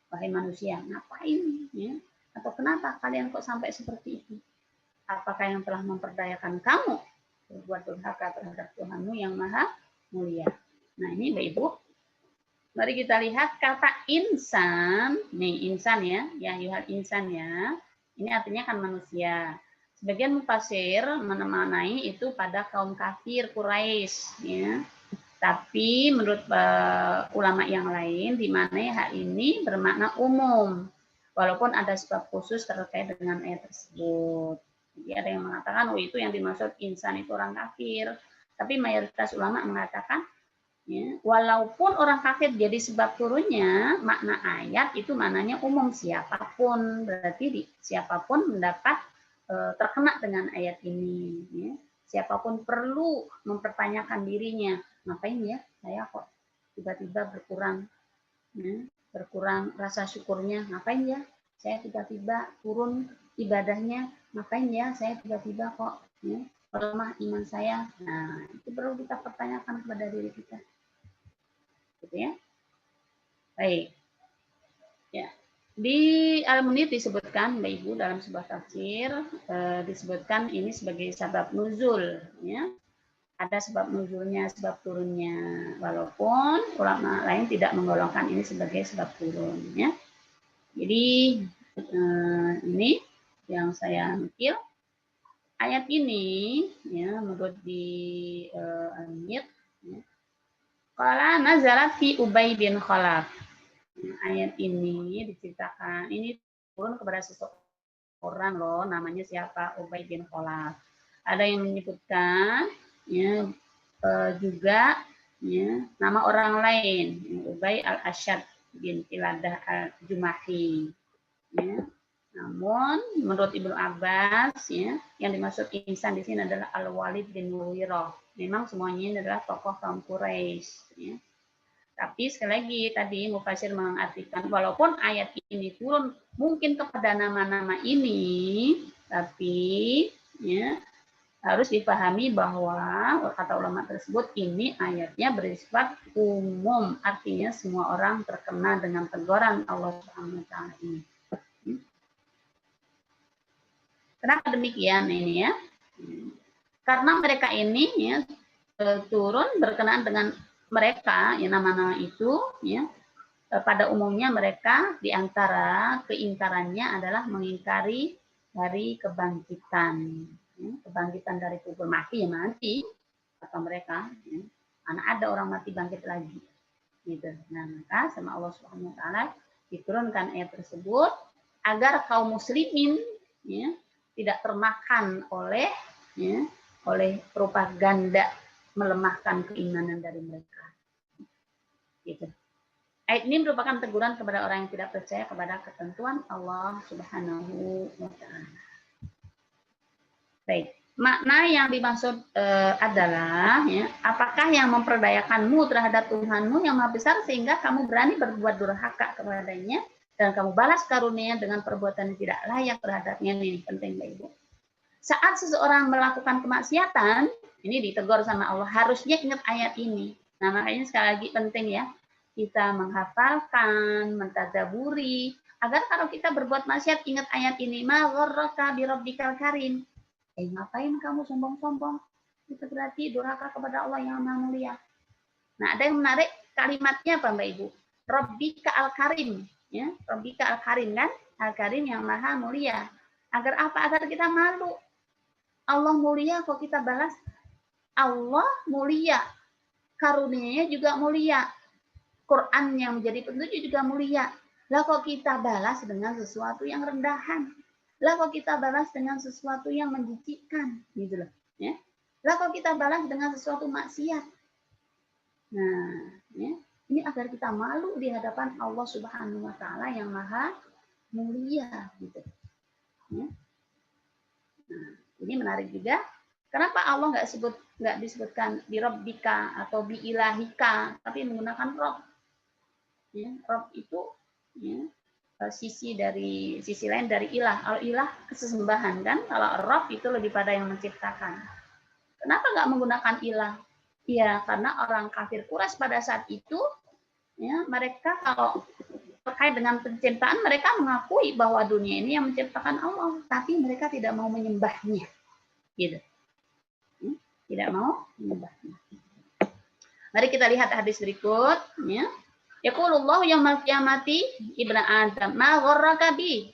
wahai manusia, ngapain? Ya? Atau kenapa kalian kok sampai seperti itu? Apakah yang telah memperdayakan kamu berbuat durhaka terhadap Tuhanmu yang Maha Mulia? Nah, ini Bapak Ibu, mari kita lihat kata insan. Nih, insan ya, yuhal insan ya. Ini artinya kan manusia. Sebagian mufasir menemani itu pada kaum kafir Quraisy, ya. Tapi menurut ulama yang lain, di mana hal ini bermakna umum, walaupun ada sebab khusus terkait dengan ayat tersebut. Jadi ada yang mengatakan, oh itu yang dimaksud insan itu orang kafir. Tapi mayoritas ulama mengatakan, ya, walaupun orang kafir jadi sebab turunnya, makna ayat itu maknanya umum, siapapun, berarti siapapun mendapat terkena dengan ayat ini. Ya. Siapapun perlu mempertanyakan dirinya, ngapain ya saya kok tiba-tiba berkurang, ya, berkurang rasa syukurnya, ngapain ya saya tiba-tiba turun ibadahnya, ngapain ya saya tiba-tiba kok ya, melemah iman saya. Nah, itu perlu kita pertanyakan kepada diri kita. Gitu ya. Baik. Ya. Di Al-Munir disebutkan, Mbak Ibu, dalam sebuah tafsir disebutkan ini sebagai sebab nuzul, ya. Ada sebab nuzulnya, sebab turunnya, walaupun ulama lain tidak menggolongkan ini sebagai sebab turun, ya. Jadi ini yang saya nukil. Ayat ini, ya, menurut di Al-Munir, ya, qala nazalat fi Ubay bin Khalaf. Ayat ini diceritakan, ini turun kepada seseorang loh, namanya siapa? Ubay bin Khalaf. Ada yang menyebutkan ya, juga ya, nama orang lain, Ubay al-Asyad bin Iladah al-Jumahi. Ya. Namun menurut Ibnu Abbas ya, yang dimaksud insan di sini adalah Al-Walid bin Mughirah. Memang semuanya ini adalah tokoh kaum Quraisy. Ya. Tapi sekali lagi tadi mufasir mengartikan walaupun ayat ini turun mungkin kepada nama-nama ini, tapi ya, harus dipahami bahwa kata ulama tersebut ini ayatnya bersifat umum, artinya semua orang terkena dengan teguran Allah Subhanahu wa taala ini. Kenapa demikian ini ya? Karena mereka ini ya, turun berkenaan dengan mereka, ya nama-nama itu, ya pada umumnya mereka diantara keingkarannya adalah mengingkari dari kebangkitan, ya, kebangkitan dari kubur mati ya mati kata mereka, ya. Karena ada orang mati bangkit lagi, gitu. Nah maka sama Allah Subhanahu Wa Taala diturunkan ayat tersebut agar kaum muslimin ya, tidak termakan oleh ya, oleh propaganda melemahkan keimanan dari mereka. Gitu. Ayat ini merupakan teguran kepada orang yang tidak percaya kepada ketentuan Allah Subhanahu wa taala. Baik, makna yang dimaksud adalah ya, apakah yang memperdayakanmu terhadap Tuhanmu yang Maha Besar sehingga kamu berani berbuat durhaka kepadanya dan kamu balas karunia dengan perbuatan yang tidak layak terhadapnya. Ini penting Mbak Ibu. Saat seseorang melakukan kemaksiatan, ini ditegur sama Allah, harusnya ingat ayat ini. Nah, makanya sekali lagi penting ya, kita menghafalkan, mentadaburi, agar kalau kita berbuat maksiat ingat ayat ini, ma gharraka bi rabbikal karim. Ngapain kamu sombong-sombong? Itu berarti durhaka kepada Allah yang Maha Mulia. Nah, ada yang menarik kalimatnya apa Mbak Ibu? Rabbika al-Karim, ya. Rabbika al-Karim kan? Al-Karim yang maha mulia. Agar apa? Agar kita malu. Allah mulia kok kita balas. Allah mulia. Karunia-Nya juga mulia. Quran yang menjadi petunjuk juga mulia. Lah kok kita balas dengan sesuatu yang rendahan? Lah kok kita balas dengan sesuatu yang menjijikkan? Gitu loh, ya. Lah kok kita balas dengan sesuatu maksiat? Nah, ya, ini agar kita malu di hadapan Allah Subhanahu wa taala yang maha mulia gitu. Ya. Nah, ini menarik juga. Kenapa Allah nggak disebutkan di Rabbika atau bi ilahika, tapi menggunakan Rabb? Ya, Rabb itu ya, sisi lain dari ilah. Kalau ilah kesesembahan kan, kalau Rabb itu lebih pada yang menciptakan. Kenapa nggak menggunakan ilah? Ya, karena orang kafir Quraisy pada saat itu, ya, mereka kalau terkait dengan penciptaan, mereka mengakui bahwa dunia ini yang menciptakan Allah, tapi mereka tidak mau menyembahnya, gitu. Tidak mau menyembahnya. Mari kita lihat hadis berikut, ya. Yaqulullahu yaumal qiyamati ibnu Adam ma gharraka bi.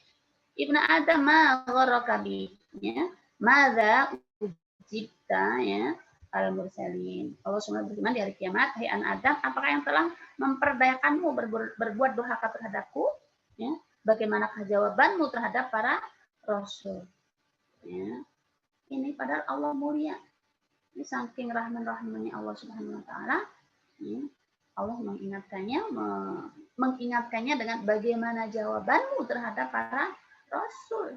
Ibnu Adam ma gharraka bi, ya. Madza ujibta, ya. Al-mursalin. Allah SWT berfirman di hari kiamat, hai anak Adam, apakah yang telah memperdayakanmu berbuat durhaka terhadapku? Ya. Bagaimanakah jawabanmu terhadap para rasul? Ya. Ini padahal Allah mulia. Ini saking rahman-rahmannya Allah Subhanahu wa taala. Ya. Allah mengingatkannya dengan bagaimana jawabanmu terhadap para rasul.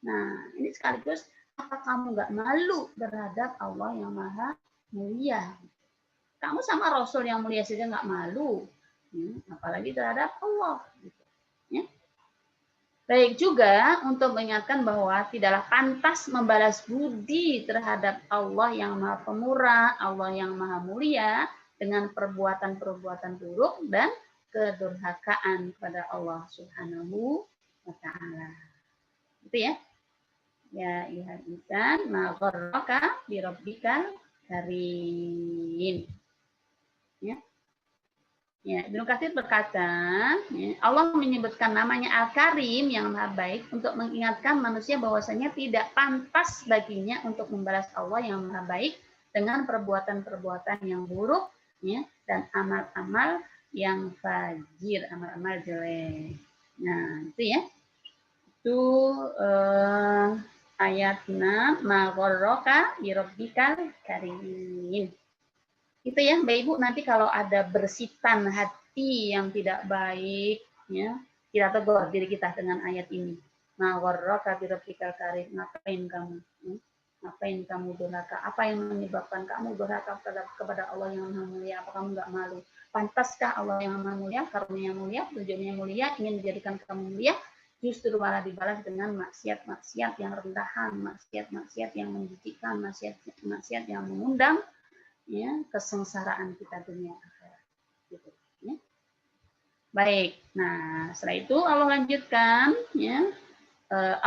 Nah, ini sekaligus apa kamu nggak malu terhadap Allah yang maha mulia? Kamu sama Rasul yang mulia saja nggak malu, apalagi terhadap Allah. Ya. Baik juga untuk mengingatkan bahwa tidaklah pantas membalas budi terhadap Allah yang maha pemurah, Allah yang maha mulia dengan perbuatan-perbuatan buruk dan kedurhakaan kepada Allah Subhanahu wa taala. Itu ya. Ya ihal insan ma gharraka bi rabbikal karim. Ya. Ya, Ibnu Katsir berkata, ya, Allah menyebutkan namanya Al-Karim yang maha baik untuk mengingatkan manusia bahwasanya tidak pantas baginya untuk membalas Allah yang maha baik dengan perbuatan-perbuatan yang buruk, ya, dan amal-amal yang fajir, amal-amal jelek. Nah, itu ya. Itu ayatna ma gharraka bi rabbikal karim. Itu ya Mbak Ibu, nanti kalau ada bersitan hati yang tidak baik, ya, kita tegur diri kita dengan ayat ini. Ma gharraka bi rabbikal karim, ngapain kamu? Ngapain kamu durhaka? Apa yang menyebabkan kamu durhaka kepada Allah yang maha mulia? Apa kamu nggak malu? Pantaskah Allah yang maha mulia, karunia mulia, tujuannya mulia, ingin menjadikan kamu mulia? Justru malah dibalas dengan maksiat-maksiat yang rendahan, maksiat-maksiat yang menjijikkan, maksiat-maksiat yang mengundang, ya, kesengsaraan kita dunia akhirat. Gitu, ya. Baik, nah setelah itu Allah lanjutkan, ya.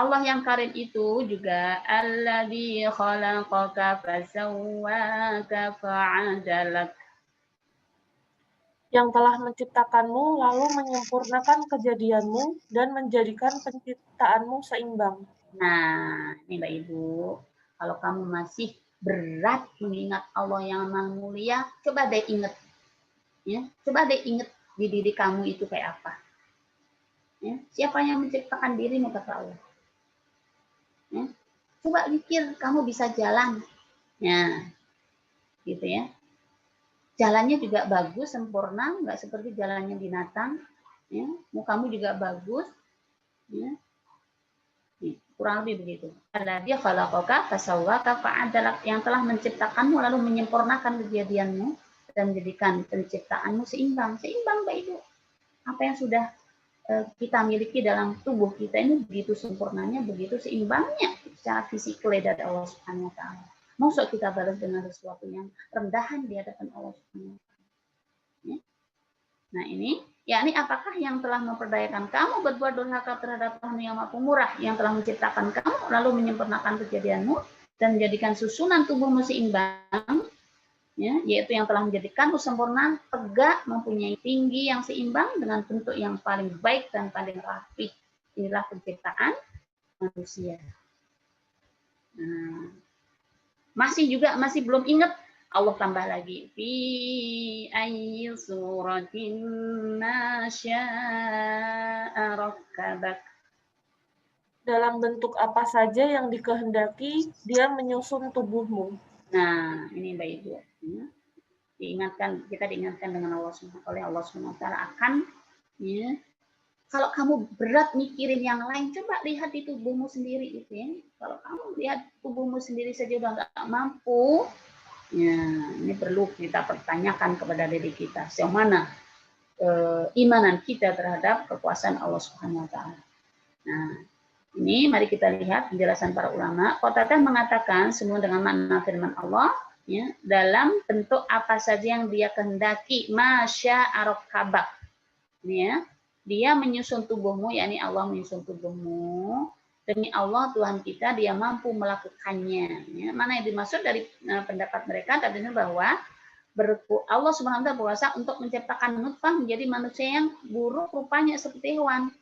Allah yang karim itu juga alladzi khalaqaka fasawwaka fa'adalak. Yang telah menciptakanmu lalu menyempurnakan kejadianmu dan menjadikan penciptaanmu seimbang. Nah, ini Mbak Ibu, kalau kamu masih berat mengingat Allah yang maha mulia, coba deh ingat, ya, coba deh ingat di diri kamu itu kayak apa. Ya, siapa yang menciptakan dirimu kata Allah? Ya, coba pikir kamu bisa jalan, ya, gitu ya. Jalannya juga bagus, sempurna, nggak seperti jalannya binatang. Ya. Mukamu juga bagus. Ya. Kurang lebih begitu. Alladzi khalaqaka fasawwaka fa'adalak, yang telah menciptakanmu lalu menyempurnakan kejadianmu dan menjadikan penciptaanmu seimbang. Seimbang Mbak Ibu. Apa yang sudah kita miliki dalam tubuh kita ini begitu sempurnanya, begitu seimbangnya secara fisikal dari Allah Subhanahu wa taala. Maksud kita balas dengan sesuatu yang rendahan di hadapan Allah Subhanahu wa taala. Ya. Nah ini, yakni apakah yang telah memperdayakan kamu berbuat durhaka terhadap Tuhan yang Maha Pemurah, yang telah menciptakan kamu lalu menyempurnakan kejadianmu dan menjadikan susunan tubuhmu seimbang, ya, yaitu yang telah menjadikanmu sempurna, tegak, mempunyai tinggi yang seimbang dengan bentuk yang paling baik dan paling rapi. Inilah penciptaan manusia. Nah, masih belum ingat, Allah tambah lagi. Fi ayyi suratin ma syaa rakkabak. Dalam bentuk apa saja yang dikehendaki, dia menyusun tubuhmu. Nah, ini Mbak Ibu. Kita diingatkan dengan oleh Allah SWT akan, ya, kalau kamu berat mikirin yang lain, coba lihat di tubuhmu sendiri, gitu ya. Kalau kamu lihat tubuhmu sendiri saja udah nggak mampu, ya, ini perlu kita pertanyakan kepada diri kita, sejauh mana imanan kita terhadap kekuasaan Allah Subhanahu Wa Taala. Nah, ini mari kita lihat penjelasan para ulama. Qatadah mengatakan semua dengan makna firman Allah, ya, dalam bentuk apa saja yang dia kehendaki, masya arokabak, ya, dia menyusun tubuhmu, yakni Allah menyusun tubuhmu. Demi Allah Tuhan kita, dia mampu melakukannya. Ya, mana yang dimaksud dari pendapat mereka tadinya bahwa Allah Subhanahu wa taala berkuasa untuk menciptakan nutfah menjadi manusia yang buruk rupanya seperti hewan,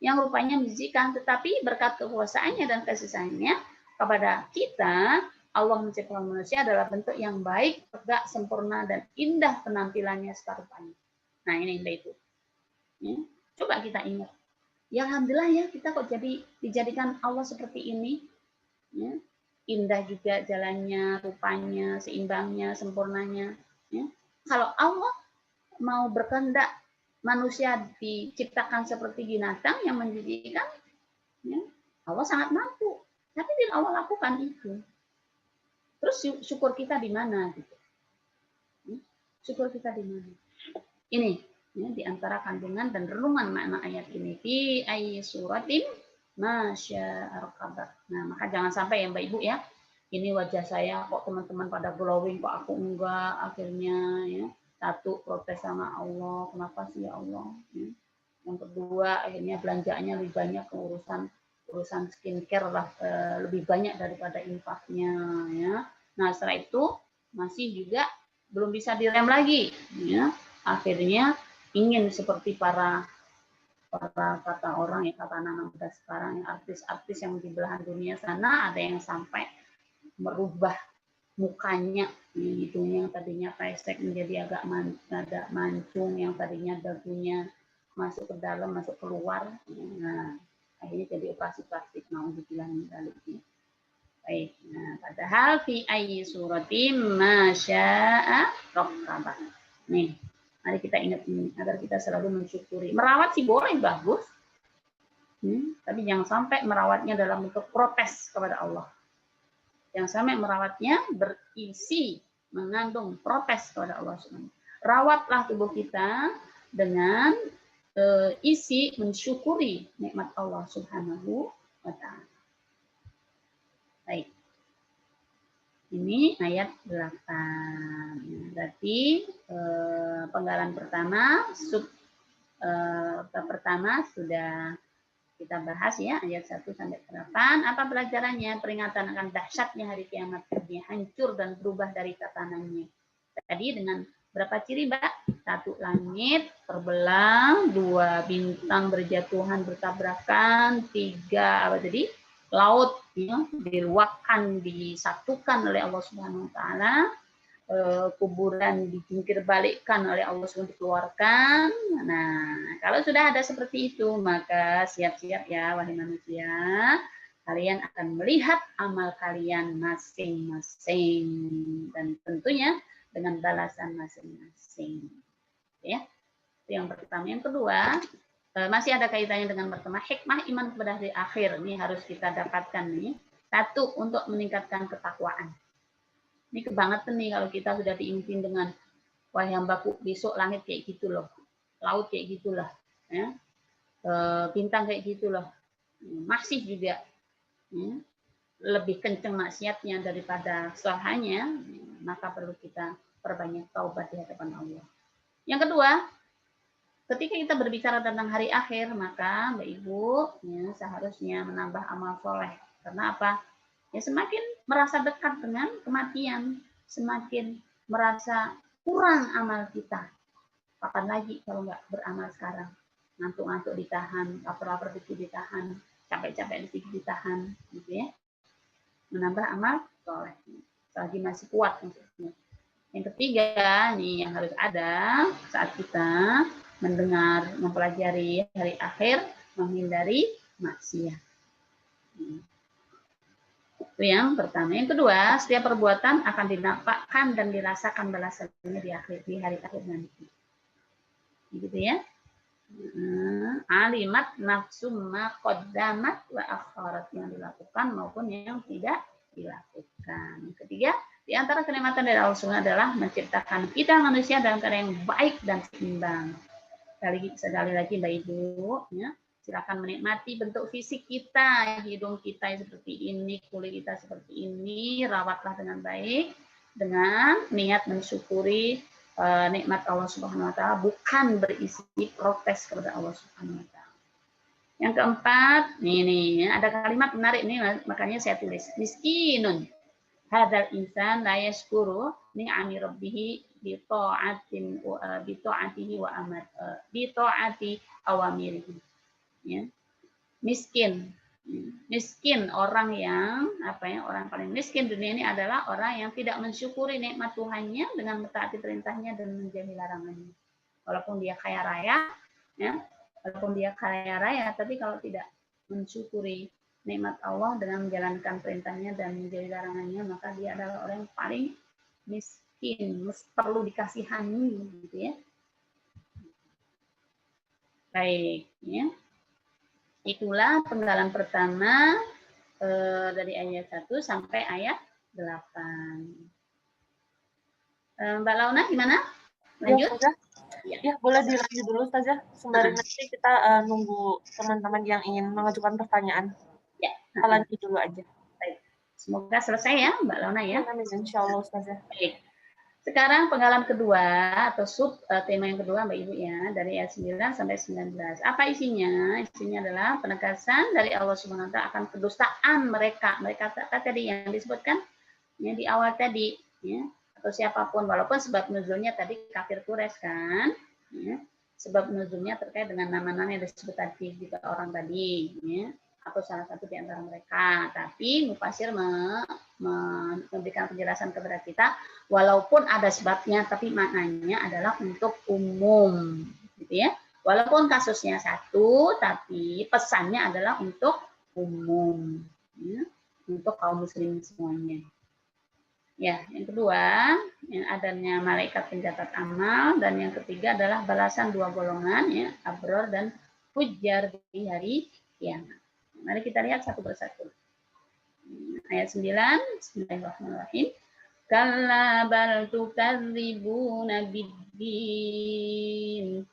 yang rupanya menjijikan, tetapi berkat kekuasaannya dan kasih sayangnya kepada kita, Allah menciptakan manusia adalah bentuk yang baik, tegak, sempurna, dan indah penampilannya sekarupanya. Nah, ini indah itu. Ya, coba kita ingat. Ya alhamdulillah ya, kita kok dijadikan Allah seperti ini. Ya, indah juga jalannya, rupanya, seimbangnya, sempurnanya. Ya. Kalau Allah mau berkehendak manusia diciptakan seperti binatang yang menjijikkan, ya, Allah sangat mampu. Tapi bila Allah lakukan itu, terus syukur kita di mana? Gitu. Syukur kita di mana? Ini, ya, di antara kandungan dan renungan makna ayat ini. Fi ayyi suratin masya arqabah. Nah, maka jangan sampai ya Mbak Ibu ya, ini wajah saya kok teman-teman pada glowing, kok aku enggak, akhirnya ya. Satu, protes sama Allah, kenapa sih ya Allah? Yang kedua, akhirnya belanjaannya lebih banyak ke urusan skincare lah, lebih banyak daripada infaknya, ya. Nah, setelah itu masih juga belum bisa direm lagi, ya. Akhirnya ingin seperti para kata orang, ya, kata anak muda sekarang, artis-artis yang di belahan dunia sana, ada yang sampai merubah mukanya, hidungnya yang tadinya pesek menjadi agak mancung, yang tadinya dagunya masuk ke dalam, masuk keluar. Nah, akhirnya jadi operasi plastik, mau dibilang balik. Baik, nah, padahal fi ayyi suratim masya'a rabbah. Nih, mari kita ingat ini agar kita selalu mensyukuri. Merawat sih boleh, bagus. Tapi jangan sampai merawatnya dalam bentuk protes kepada Allah. Yang sampai merawatnya berisi mengandung protes kepada Allah SWT. Rawatlah tubuh kita dengan isi mensyukuri nikmat Allah Subhanahu wa taala. Baik. Ini ayat 8. Berarti penggalan pertama, pertama sudah kita bahas ya, ayat 1 sampai 8. Apa pelajarannya? Peringatan akan dahsyatnya hari kiamat, dunia hancur dan berubah dari tatanannya. Tadi dengan berapa ciri, Mbak? 1, langit terbelah, 2, bintang berjatuhan bertabrakan, 3, apa tadi? Laut, ya, diluapkan, disatukan oleh Allah Subhanahu wa taala. Kuburan dijungkir balikkan oleh Allah SWT, dikeluarkan. Nah, kalau sudah ada seperti itu, maka siap-siap ya wahai manusia, kalian akan melihat amal kalian masing-masing, dan tentunya dengan balasan masing-masing. Ya, itu yang pertama. Yang kedua, masih ada kaitannya dengan pertama, hikmah iman kepada hari akhir. Ini harus kita dapatkan nih. 1, untuk meningkatkan ketakwaan. Ini kebangetan nih kalau kita sudah diingetin dengan, wahai hambaku, besok langit kayak gitu loh, laut kayak gitulah, ya, bintang kayak gitu loh, masih juga lebih kenceng maksiatnya daripada salahnya, maka perlu kita perbanyak taubat di hadapan Allah. Yang kedua, ketika kita berbicara tentang hari akhir, maka Mbak Ibu, ya, seharusnya menambah amal soleh. Karena apa? Ya, semakin merasa dekat dengan kematian, semakin merasa kurang amal kita. Kapan lagi kalau nggak beramal sekarang? Ngantuk-ngantuk ditahan, lapar-lapar dikit ditahan, capek-capek dikit ditahan, gitu ya. Menambah amal soleh. Selagi masih kuat maksudnya. Yang ketiga nih yang harus ada saat kita mendengar, mempelajari hari akhir, menghindari maksiat. Itu yang pertama. Yang kedua, setiap perbuatan akan dinampakkan dan dirasakan balasannya di hari akhir nanti. Gitu ya. Alimat nafsu ma qaddamat wa akharat, yang dilakukan maupun yang tidak dilakukan. Yang ketiga, di antara kenikmatan dari Allah SWT adalah menciptakan kita manusia dalam keadaan yang baik dan seimbang. Sekali lagi Mbak Ibu, ya, silakan menikmati bentuk fisik kita, hidung kita seperti ini, kulit kita seperti ini, rawatlah dengan baik, dengan niat mensyukuri nikmat Allah Subhanahu wa taala, bukan berisi protes kepada Allah Subhanahu wa taala. Yang keempat, nih ada kalimat menarik nih, makanya saya tulis. Miskinun hadzal insan la yashkuru ni'ami rabbih bi ta'atihi wa amr bi ta'ati awamirihi. Ya. Miskin orang yang orang paling miskin dunia ini adalah orang yang tidak mensyukuri nikmat Tuhannya dengan mentaati perintahnya dan menjauhi larangannya. Walaupun dia kaya raya, tapi kalau tidak mensyukuri nikmat Allah dengan menjalankan perintahnya dan menjauhi larangannya, maka dia adalah orang yang paling miskin, perlu dikasihani, gitu ya. Baik, ya. Itulah penggalan pertama dari ayat 1 sampai ayat 8. Mbak Launa gimana? Lanjut? Ya, boleh dilanjut dulu Ustazah. Sembari nanti kita nunggu teman-teman yang ingin mengajukan pertanyaan. Ya. Lanjut dulu aja. Baik. Semoga selesai ya Mbak Launa ya. Amin, insya Allah Ustazah. Baik. Sekarang penggalan kedua atau tema yang kedua Mbak Ibu ya, dari ayat 9 sampai 19. Apa isinya? Isinya adalah penegasan dari Allah Subhanahu wa taala akan kedustaan mereka. Mereka tadi yang disebutkan ya, di awal tadi ya, atau siapapun, walaupun sebab nuzulnya tadi kafir Quraisy kan ya. Sebab nuzulnya terkait dengan nama-nama yang disebut tadi 3 orang tadi ya, atau salah satu di antara mereka. Tapi Mufasir memberikan penjelasan kepada kita, walaupun ada sebabnya, tapi maknanya adalah untuk umum, gitu ya. Walaupun kasusnya satu, tapi pesannya adalah untuk umum, ya, untuk kaum muslimin semuanya. Ya, yang kedua, yang adanya malaikat pencatat amal, dan yang ketiga adalah balasan 2 golongan, ya, abror dan fujjar di hari kiamat. Mari kita lihat satu persatu. Ayat 9, Bismillahirrahmanirrahim. Kalla bal tukadzibuna biddin.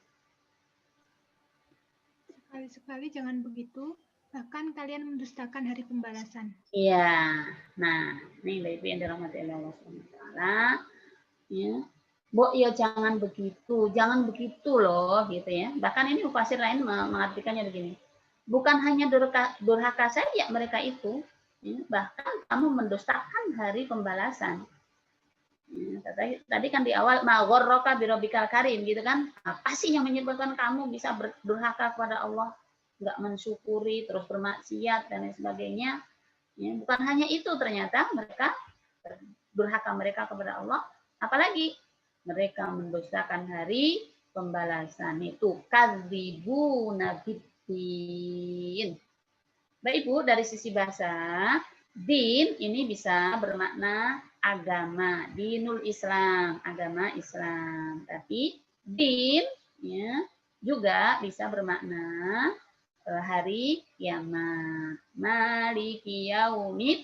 Sekali-sekali jangan begitu, bahkan kalian mendustakan hari pembalasan. Iya. Nah, ini Bapak Ibu yang dirahmati Allah SWT. Ya. Ya jangan begitu loh, gitu ya. Bahkan ini mufasir lain mengartikannya begini. Bukan hanya durhaka saja mereka itu, ya, bahkan kamu mendustakan hari pembalasan. Ya, tadi kan di awal maghorroka birobikal karim, gitu kan? Apa sih yang menyebabkan kamu bisa berdurhaka kepada Allah, nggak mensyukuri, terus bermaksiat dan lain sebagainya? Ya, bukan hanya itu, ternyata mereka durhaka mereka kepada Allah, apalagi mereka mendustakan hari pembalasan. Itu kadzibuna biddin. Baik Ibu, dari sisi bahasa, din ini bisa bermakna agama, dinul Islam, agama Islam. Tapi din ya, juga bisa bermakna hari kiamat, maliki yaumiddin,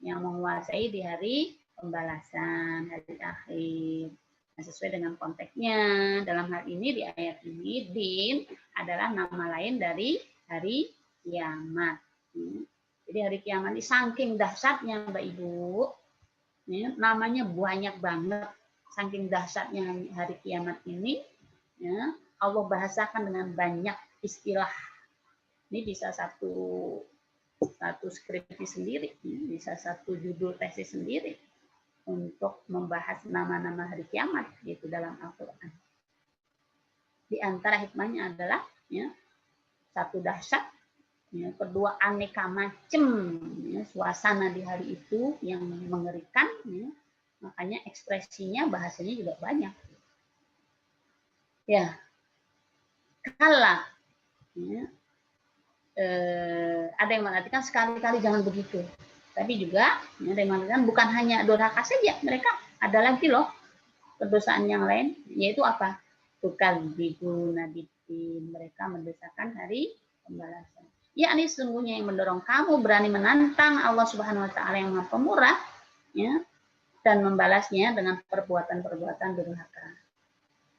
yang menguasai di hari pembalasan, hari akhir. Nah, sesuai dengan konteksnya, dalam hal ini di ayat ini, din adalah nama lain dari hari kiamat. Jadi hari kiamat ini saking dahsyatnya Mbak Ibu, ya, namanya banyak banget, saking dahsyatnya hari kiamat ini, ya, Allah bahasakan dengan banyak istilah. Ini bisa satu skripsi sendiri, bisa satu judul tesis sendiri. untuk membahas nama-nama hari kiamat gitu dalam Al-Quran. Di antara hikmahnya adalah ya, satu dahsyat, ya, kedua aneka macam ya, suasana di hari itu yang mengerikan, ya, makanya ekspresinya bahasanya juga banyak. Ya, kala ya, ada yang mengatakan sekali-kali jangan begitu. Tapi juga ya, ada yang mengatakan bukan hanya durhaka saja, mereka ada lagi loh kedosaan yang lain, yaitu apa? Tukadzibuna biddin, mereka mendustakan hari pembalasan. Yakni sesungguhnya yang mendorong kamu berani menantang Allah Subhanahu wa taala yang Maha Pemurah ya, dan membalasnya dengan perbuatan-perbuatan durhaka.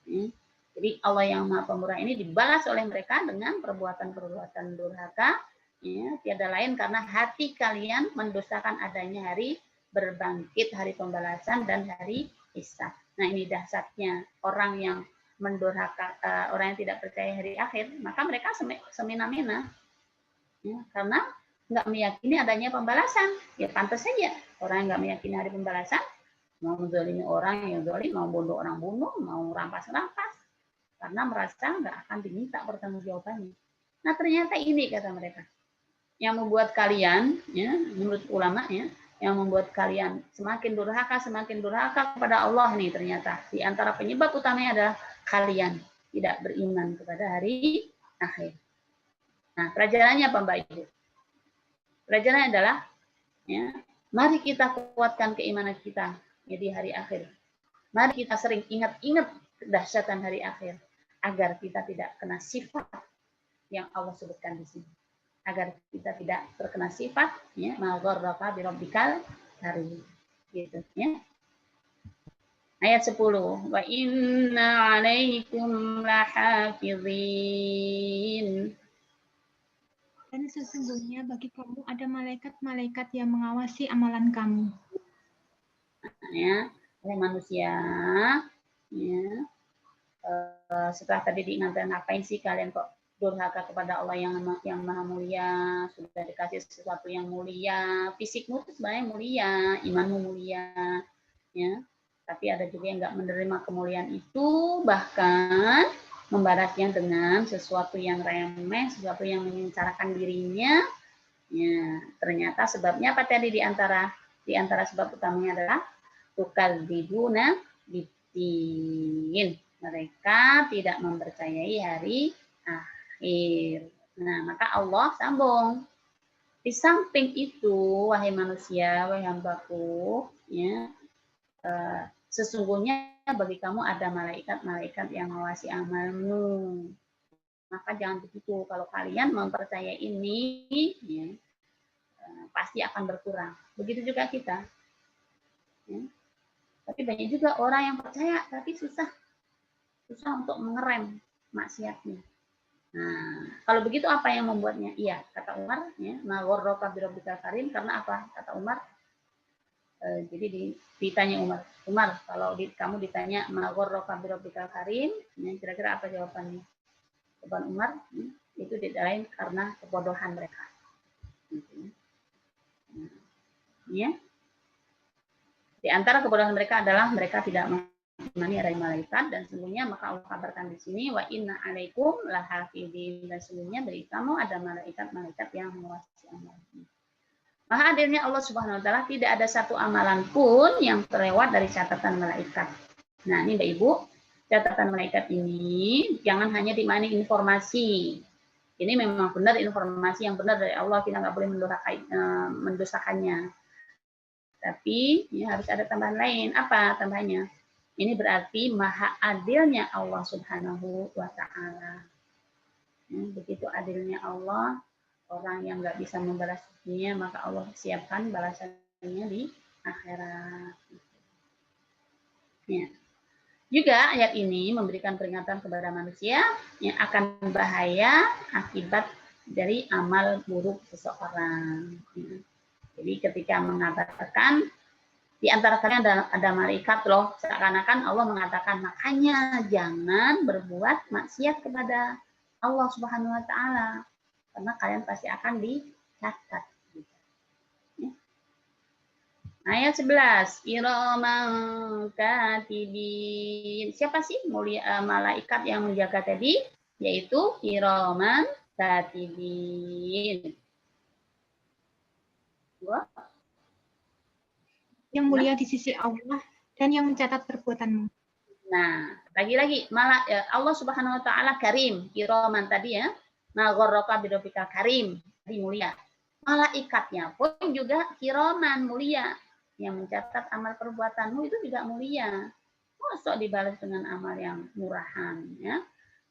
Ya. Jadi Allah yang Maha Pemurah ini dibalas oleh mereka dengan perbuatan-perbuatan durhaka. Ya, tiada lain karena hati kalian mendustakan adanya hari berbangkit, hari pembalasan dan hari hisab. Nah ini dahsyatnya orang yang mendurhaka, orang yang tidak percaya hari akhir, maka mereka semena-mena, ya, karena nggak meyakini adanya pembalasan. Ya pantas saja orang yang nggak meyakini hari pembalasan, mau menzalimi orang yang zalim, mau bunuh orang bunuh, mau rampas-rampas, karena merasa nggak akan diminta pertanggungjawabannya. Nah ternyata ini kata mereka yang membuat kalian, ya, menurut ulama ya, yang membuat kalian semakin durhaka kepada Allah nih ternyata. Di antara penyebab utamanya adalah kalian tidak beriman kepada hari akhir. Nah, pelajarannya apa Mbak Ibu? Pelajarannya adalah, ya, mari kita kuatkan keimanan kita ya, di hari akhir. Mari kita sering ingat-ingat kedahsyatan hari akhir agar kita tidak kena sifat yang Allah sebutkan di sini. Agar kita tidak terkena sifat ya magharraka bi rabbikal karim gitu ya. Ayat 10 wa inna 'alaikum lahafizin, Dan sesungguhnya bagi kamu ada malaikat-malaikat yang mengawasi amalan kamu. Ya, oleh manusia ya. Setelah tadi diingatkan ngapain sih kalian kok durhaka kepada Allah yang maha mulia, sudah dikasih sesuatu yang mulia, fisikmu itu sebenarnya mulia, imanmu mulia, ya. Tapi ada juga yang nggak menerima kemuliaan itu, bahkan membalasnya dengan sesuatu yang remeh, sesuatu yang menyengsarakan dirinya. Ya, ternyata sebabnya apa tadi di antara sebab utamanya adalah tukadzibuna biddin. Mereka tidak mempercayai hari akhir. Nah, maka Allah sambung. Di samping itu, wahai manusia, wahai hambaku, ya, sesungguhnya bagi kamu ada malaikat-malaikat yang mengawasi amalmu. Maka jangan begitu. Kalau kalian mempercayai ini, ya, pasti akan berkurang. Begitu juga kita. Ya. Tapi banyak juga orang yang percaya, tapi susah untuk mengerem maksiatnya. Nah, kalau begitu apa yang membuatnya? Iya, kata Umar, ya, magharraka bi rabbikal karim, karena apa? Kata Umar, jadi ditanya Umar, kalau kamu ditanya magharraka bi rabbikal karim, ya, kira-kira apa jawabannya? Jawaban Umar, ya, itu tidak lain karena kebodohan mereka. Gitu. Nah, ya. Di antara kebodohan mereka adalah mereka tidak mengimani adanya malaikat, dan sesungguhnya maka Allah kabarkan di sini wa inna 'alaikum lahafizin, dan sesungguhnya bagi kamu ada malaikat-malaikat yang mengawasi amalmu. Maha adilnya Allah Subhanahu wa taala, tidak ada satu amalan pun yang terlewat dari catatan malaikat. Nah, ini Mbak Ibu, catatan malaikat ini jangan hanya dimani informasi. Ini memang benar informasi yang benar dari Allah, kita nggak boleh mendustakannya. Tapi ya, harus ada tambahan lain. Apa tambahannya? Ini berarti maha adilnya Allah Subhanahu wa ta'ala. Ya, begitu adilnya Allah, orang yang nggak bisa membalas dunia, maka Allah siapkan balasannya di akhirat. Ya. Juga ayat ini memberikan peringatan kepada manusia yang akan bahaya akibat dari amal buruk seseorang. Ya. Jadi ketika mengatakan di antara kalian ada malaikat loh, seakan-akan Allah mengatakan makanya jangan berbuat maksiat kepada Allah Subhanahu wa taala karena kalian pasti akan dicatat. Ayat 11, iraman katibin. Siapa sih mulia malaikat yang menjaga tadi? Yaitu iraman katibin. Dua. Yang mulia di sisi Allah dan yang mencatat perbuatanmu. Nah, lagi-lagi Allah Subhanahu wa taala karim, kiraman tadi ya. Nah, gharraka birabbika karim, tadi mulia. Malaikatnya pun juga kiraman mulia. Yang mencatat amal perbuatanmu itu juga mulia. Masa dibalas dengan amal yang murahan ya.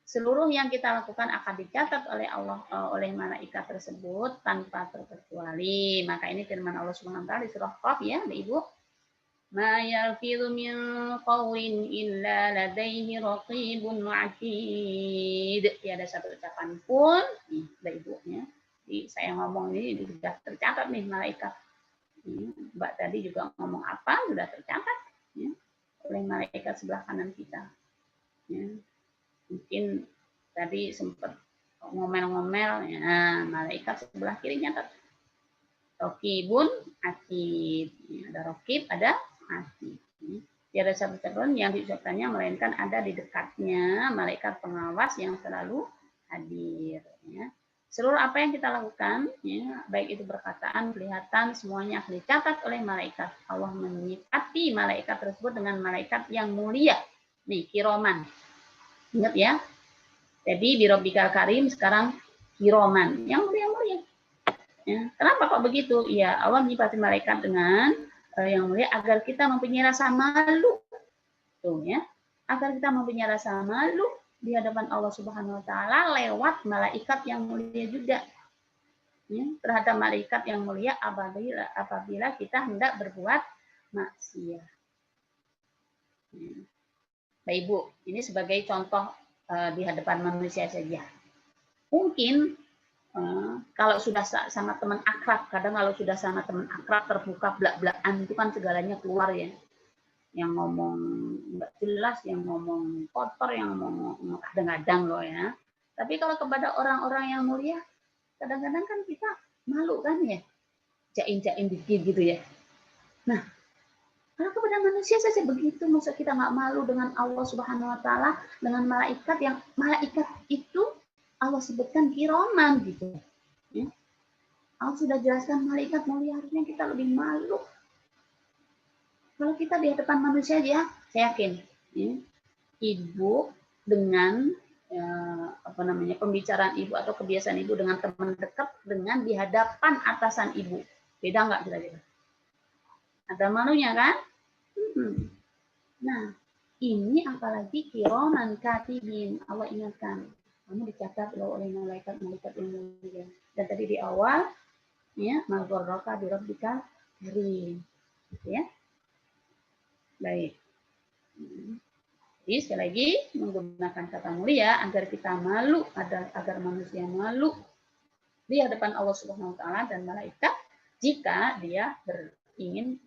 Seluruh yang kita lakukan akan dicatat oleh Allah oleh malaikat tersebut tanpa terkecuali. Maka ini firman Allah Subhanahu wa taala di surah Qaf ya, Ibu. Ma yalfidhu min qawlin illa ladaihi raqibun atid. Tiada satu ucapan pun, nih, Ibunya. Jadi saya ngomong ini sudah tercatat nih malaikat. Mbak tadi juga ngomong apa sudah tercatat ya, oleh malaikat sebelah kanan kita. Ya. Mungkin tadi sempat ngomel-ngomel, ya, malaikat sebelah kiri nyatat. Raqibun atid. Ya, ada raqib, ada atid. Tiada satu catatan yang diucapkannya melainkan ada di dekatnya malaikat pengawas yang selalu hadir. Ya. Seluruh apa yang kita lakukan, ya, baik itu perkataan, kelihatan, semuanya akan dicatat oleh malaikat. Allah menyifati malaikat tersebut dengan malaikat yang mulia. Nih, kiroman. Ingat ya. Jadi birabbikal karim sekarang kiroman, yang mulia-mulia. Ya. Kenapa kok begitu? Ya, Allah menyifati malaikat dengan yang mulia agar kita mempunyai rasa malu. Tuh ya. Agar kita mempunyai rasa malu di hadapan Allah Subhanahu wa taala lewat malaikat yang mulia juga. Ya, terhadap malaikat yang mulia apabila kita hendak berbuat maksiat. Ya. Baik Ibu, ini sebagai contoh di hadapan manusia saja. Mungkin kalau sudah sama teman akrab, kadang kalau sudah sama teman akrab terbuka belak-belakan itu kan segalanya keluar ya. Yang ngomong nggak jelas, yang ngomong kotor, yang ngomong kadang-kadang loh ya. Tapi kalau kepada orang-orang yang mulia, kadang-kadang kan kita malu kan ya, jain-jain dikit gitu ya. Nah, kalau kepada manusia saja begitu, masa kita nggak malu dengan Allah Subhanahu Wa Taala, dengan malaikat yang malaikat itu Allah sebutkan kiroman gitu. Ya. Allah sudah jelaskan malaikat mulia, harusnya kita lebih malu. Kalau kita di hadapan manusia aja, saya yakin, ya, ibu dengan pembicaraan ibu atau kebiasaan ibu dengan teman dekat dengan di hadapan atasan ibu, beda nggak kira-kira? Ada malunya kan? Nah, ini apalagi kiroman katibin, Allah ingatkan, kamu dicatat loh oleh malaikat-malaikat yang mulia. Dan tadi di awal, ya, magorroka birabbika karim, ya. Baik. Jadi sekali lagi menggunakan kata mulia agar kita malu, agar manusia malu di hadapan Allah Subhanahu Wa Taala dan malaikat jika dia ingin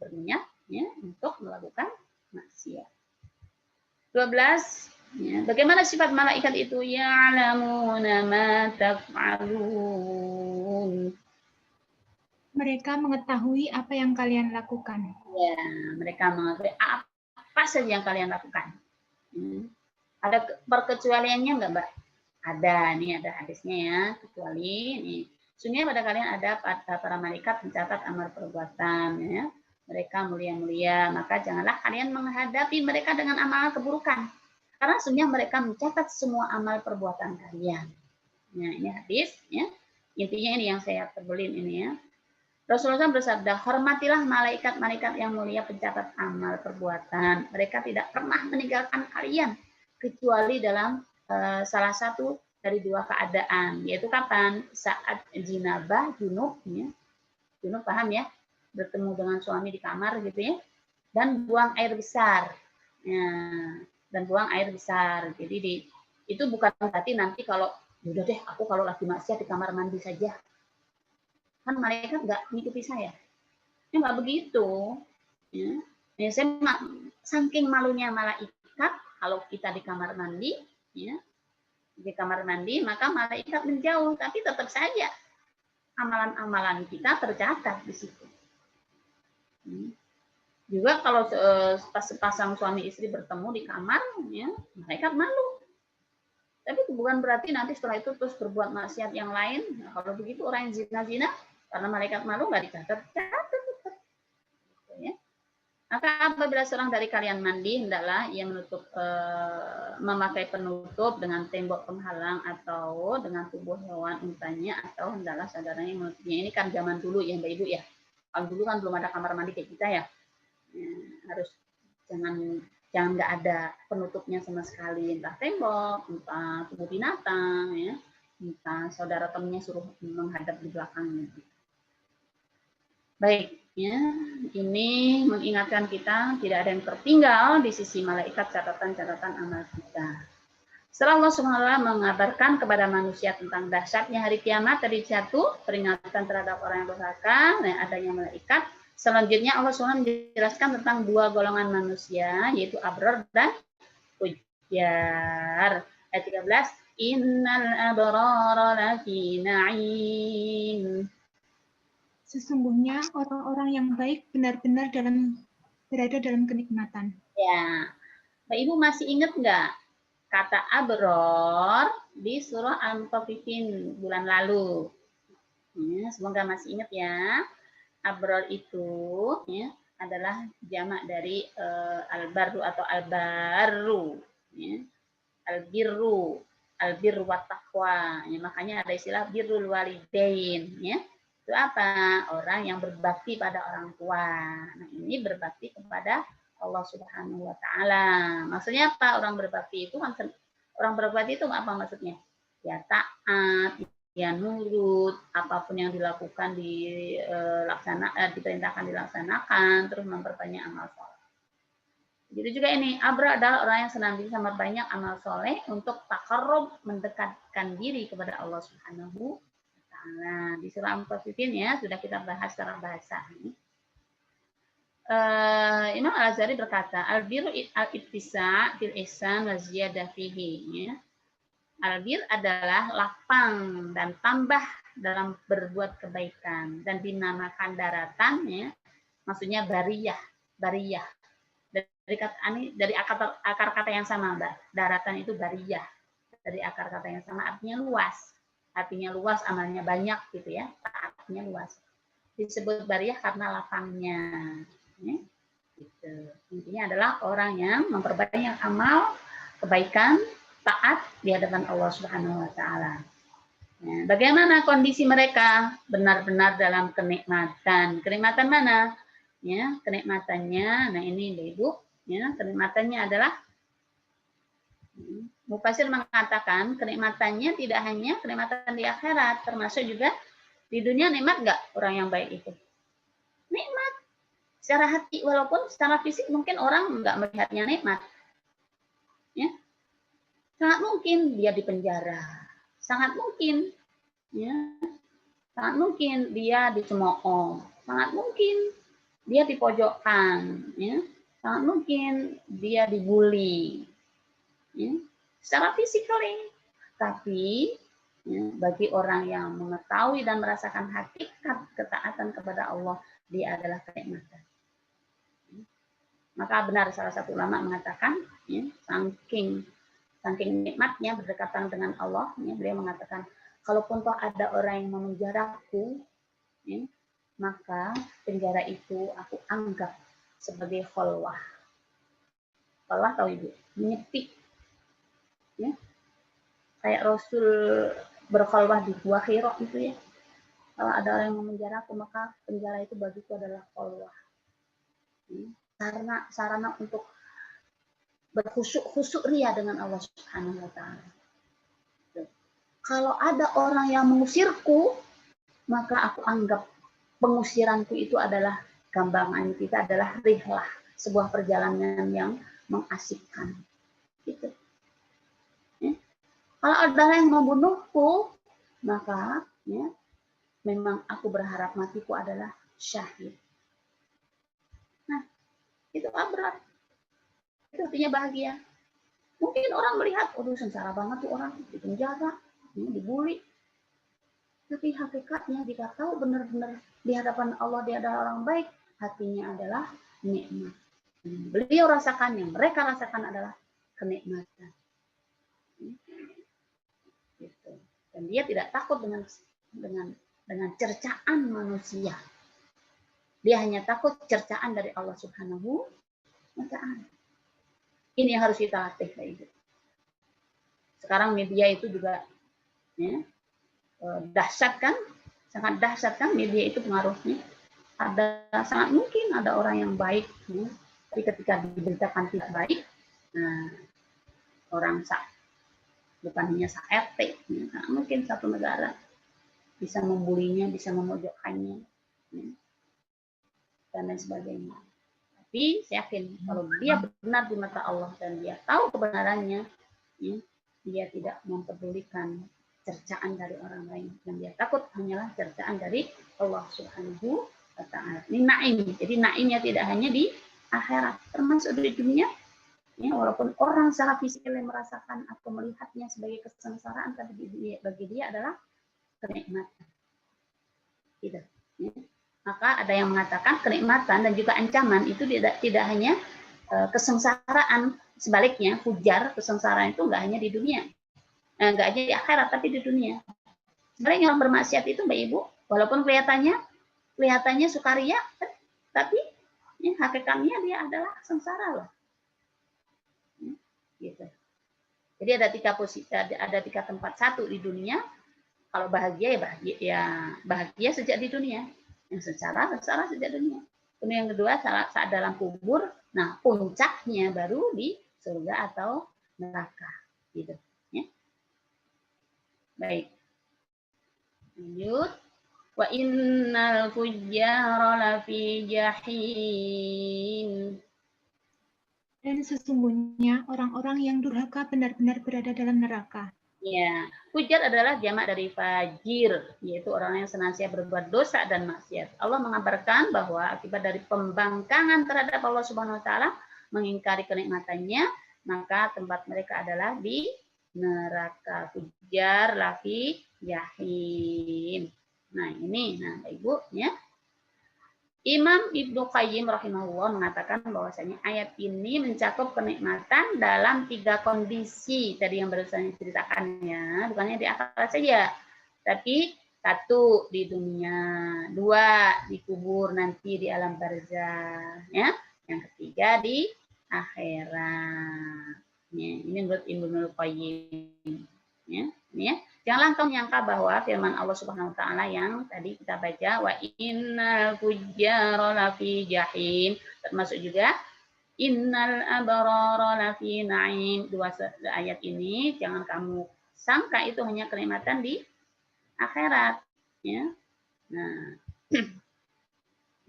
berniat ya, untuk melakukan maksiat. 12. Ya, bagaimana sifat malaikat itu? Ya'lamuna ma taf'alun. Mereka mengetahui apa yang kalian lakukan. Ya, mereka mengetahui apa saja yang kalian lakukan. Ada perkecualiannya enggak, Mbak? Ada, nih ada hadisnya ya, kecuali nih. Sungguh pada kalian ada para malaikat mencatat amal perbuatan ya. Mereka mulia-mulia, maka janganlah kalian menghadapi mereka dengan amal keburukan. Karena sungguh mereka mencatat semua amal perbuatan kalian. Nah, ini hadis ya. Intinya ini yang saya terbelin ini ya. Rasulullah bersabda, hormatilah malaikat-malaikat yang mulia pencatat amal perbuatan. Mereka tidak pernah meninggalkan kalian kecuali dalam salah satu dari dua keadaan, yaitu kapan? Saat jinabah, junub, ya. Junub paham ya? Bertemu dengan suami di kamar gitu ya. Dan buang air besar. Ya, dan buang air besar. Jadi itu bukan berarti nanti kalau, udah deh aku kalau lagi maksiat di kamar mandi saja. Kan malaikat nggak ngikuti saya. Ya nggak begitu. Ya. Ya, saya saking malunya malaikat kalau kita di kamar mandi, ya, di kamar mandi maka malaikat menjauh, tapi tetap saja amalan-amalan kita tercatat di situ. Juga kalau pas sepasang suami istri bertemu di kamar, ya, malaikat malu. Tapi bukan berarti nanti setelah itu terus berbuat maksiat yang lain. Nah, kalau begitu orang yang zina-zina, karena malaikat malu nggak dicatat. Ya. Maka apabila seorang dari kalian mandi, hendaklah ia memakai penutup dengan tembok penghalang atau dengan tubuh hewan untanya, atau hendaklah saudaranya menutupnya. Ini kan zaman dulu ya Mbak Ibu ya. Kalau dulu kan belum ada kamar mandi kayak kita ya. Harus jangan nggak ada penutupnya sama sekali, entah tembok, entah tubuh binatang, ya, entah saudara temannya suruh menghadap di belakangnya. Baik, ya, ini mengingatkan kita tidak ada yang tertinggal di sisi malaikat catatan-catatan amal kita. Setelah Allah SWT mengabarkan kepada manusia tentang dahsyatnya hari kiamat, tadi satu peringatan terhadap orang yang durhaka, dan adanya malaikat. Selanjutnya Allah SWT menjelaskan tentang dua golongan manusia, yaitu abrar dan fujjar. Ayat 13, Innal abrara lafi na'im. Sesungguhnya orang-orang yang baik benar-benar berada dalam kenikmatan. Ya, Mbak Ibu masih ingat nggak kata abror di surah Al-Mutaffifin bulan lalu? Ya, semoga masih ingat ya. Abror itu ya, adalah jamak dari al-barru atau al-barru, ya. Al-birru wat taqwa. Ya, makanya ada istilah birrul walidain, ya. Itu apa? Orang yang berbakti pada orang tua. Nah, ini berbakti kepada Allah Subhanahu wa taala. Maksudnya apa? Orang berbakti itu apa maksudnya? Ya taat, ya nurut, apapun yang dilakukan diperintahkan dilaksanakan, terus memperbanyak amal soleh. Jadi juga ini, abra adalah orang yang senantiasa memperbanyak amal soleh untuk takarrub, mendekatkan diri kepada Allah Subhanahu wa taala. Di surah Al-Mutaffifin ya sudah kita bahas secara bahasa ini. Imam Al-Azhari berkata, al-birru al-ittisa' fil ihsan wa ziyadah fihi, ya. Albir adalah lapang dan tambah dalam berbuat kebaikan dan dinamakan daratan, ya. Maksudnya bariyah. Dari akar kata yang sama, Mbak. Daratan itu bariyah. Dari akar kata yang sama artinya luas. Artinya luas, amalnya banyak gitu ya. Artinya luas. Disebut bariyah karena lapangnya. Ya. Gitu. Intinya adalah orang yang memperbanyak amal kebaikan, taat di hadapan Allah Subhanahu wa taala. Ya, bagaimana kondisi mereka? Benar-benar dalam kenikmatan. Kenikmatan mana? Ya, kenikmatannya, nah ini Ibu, ya, kenikmatannya adalah Mufasir mengatakan kenikmatannya tidak hanya kenikmatan di akhirat, termasuk juga di dunia. Nikmat nggak orang yang baik itu? Nikmat secara hati, walaupun secara fisik mungkin orang nggak melihatnya nikmat. Ya, sangat mungkin dia di penjara, sangat mungkin, ya, sangat mungkin dia dicemooh, sangat mungkin dia dipojokkan, ya, sangat mungkin dia dibully, ya, secara fisikally. Tapi ya, bagi orang yang mengetahui dan merasakan hakikat ketaatan kepada Allah, dia adalah kenikmatan. Maka benar salah satu ulama mengatakan, ya, saking nikmatnya berdekatan dengan Allah, ya, beliau mengatakan, kalaupun toh ada orang yang memenjaraku, ya, maka penjara itu aku anggap sebagai khalwah. Khalwah tahu Ibu, menyepi. Ya. Kayak Rasul berkhalwah di Gua Hira itu ya. Kalau ada orang yang memenjaraku, maka penjara itu bagiku adalah khalwah. Ya. Karena sarana untuk berkhusuk ria dengan Allah Subhanahu wa taala. Kalau ada orang yang mengusirku, maka aku anggap pengusiranku itu adalah gambaran kita adalah rihlah, sebuah perjalanan yang mengasyikkan. Gitu. Ya. Kalau ada yang membunuhku, maka ya, memang aku berharap matiku adalah syahid. Nah, itu abrar. Itu artinya bahagia. Mungkin orang melihat, aduh sengsara banget tuh orang di penjara, dibully. Tapi hakikatnya jika tahu benar-benar di hadapan Allah dia adalah orang baik, hatinya adalah nikmat. Beliau rasakan, yang mereka rasakan adalah kenikmatan. Gitu. Dan dia tidak takut dengan cercaan manusia. Dia hanya takut cercaan dari Allah Subhanahu wa Ta'ala. Ini yang harus kita latih, Ibu. Sekarang media itu juga ya, dahsyat kan, sangat dahsyat kan media itu pengaruhnya. Sangat mungkin ada orang yang baik, ya, tapi ketika diberitakan tidak baik, nah, orang bukan hanya RT, ya, nah, mungkin satu negara bisa membulinya, bisa memojokkannya, ya, dan lain sebagainya. Tapi saya yakin kalau dia benar di mata Allah dan dia tahu kebenarannya, ya, dia tidak mempedulikan cercaan dari orang lain. Yang dia takut hanyalah cercaan dari Allah Subhanahu wa Ta'ala. Ini naim. Jadi naimnya tidak hanya di akhirat, termasuk di dunia. Ya, walaupun orang secara fisik merasakan atau melihatnya sebagai kesengsaraan, tapi bagi dia adalah kenikmatan. Gitu. Ya. Maka ada yang mengatakan kenikmatan dan juga ancaman itu tidak hanya kesengsaraan, sebaliknya fujar, kesengsaraan itu enggak hanya di dunia. Enggak hanya di akhirat, tapi di dunia. Sebenarnya orang bermaksiat itu, Mbak Ibu, walaupun kelihatannya sukaria, tapi ya, hakikatnya dia adalah sengsara loh. Gitu. Jadi ada tiga tempat. Satu di dunia, kalau bahagia ya bahagia sejak di dunia. Yang sengsara sejak dunia. Kemudian yang kedua saat dalam kubur, nah puncaknya baru di surga atau neraka. Gitu. Ya. Baik. Lanjut. Wa innal fujjara lafi jahim. Dan sesungguhnya orang-orang yang durhaka benar-benar berada dalam neraka. Ya, fujar adalah jamak dari fajir, yaitu orang yang senantiasa berbuat dosa dan maksiat. Allah mengabarkan bahwa akibat dari pembangkangan terhadap Allah Subhanahu wa Ta'ala, mengingkari kenikmatannya, maka tempat mereka adalah di neraka. Fujar lafi jahim. Nah, ini Ibu ya. Imam Ibnu Qayyim rahimahullah mengatakan bahwasanya ayat ini mencakup kenikmatan dalam 3 kondisi tadi yang baru saya ceritakan ya, bukannya di akhirat saja, tapi 1 di dunia, 2 di kubur nanti di alam barzah, ya, yang ketiga di akhirat. Ya, ini menurut Ibnu Qayyim, ya, ini ya. Janganlah engkau menyangka bahwa firman Allah Subhanahu wa Ta'ala yang tadi kita baca, wa innal fujjara lafi jahim, termasuk juga innal abrara lafi na'im. 2 ayat ini jangan kamu sangka itu hanya kenikmatan di akhirat, ya. Nah,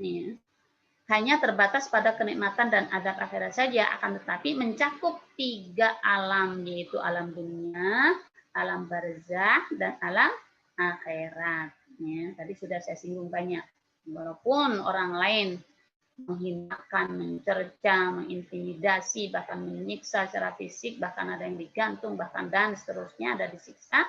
ya. Hanya terbatas pada kenikmatan dan adab akhirat saja, akan tetapi mencakup 3 alam, yaitu alam dunia, alam barzah, dan alam akhirat. Ya, tadi sudah saya singgung banyak. Walaupun orang lain menghinakan, mencerca, mengintimidasi, bahkan menyiksa secara fisik, bahkan ada yang digantung, bahkan dan seterusnya ada disiksa,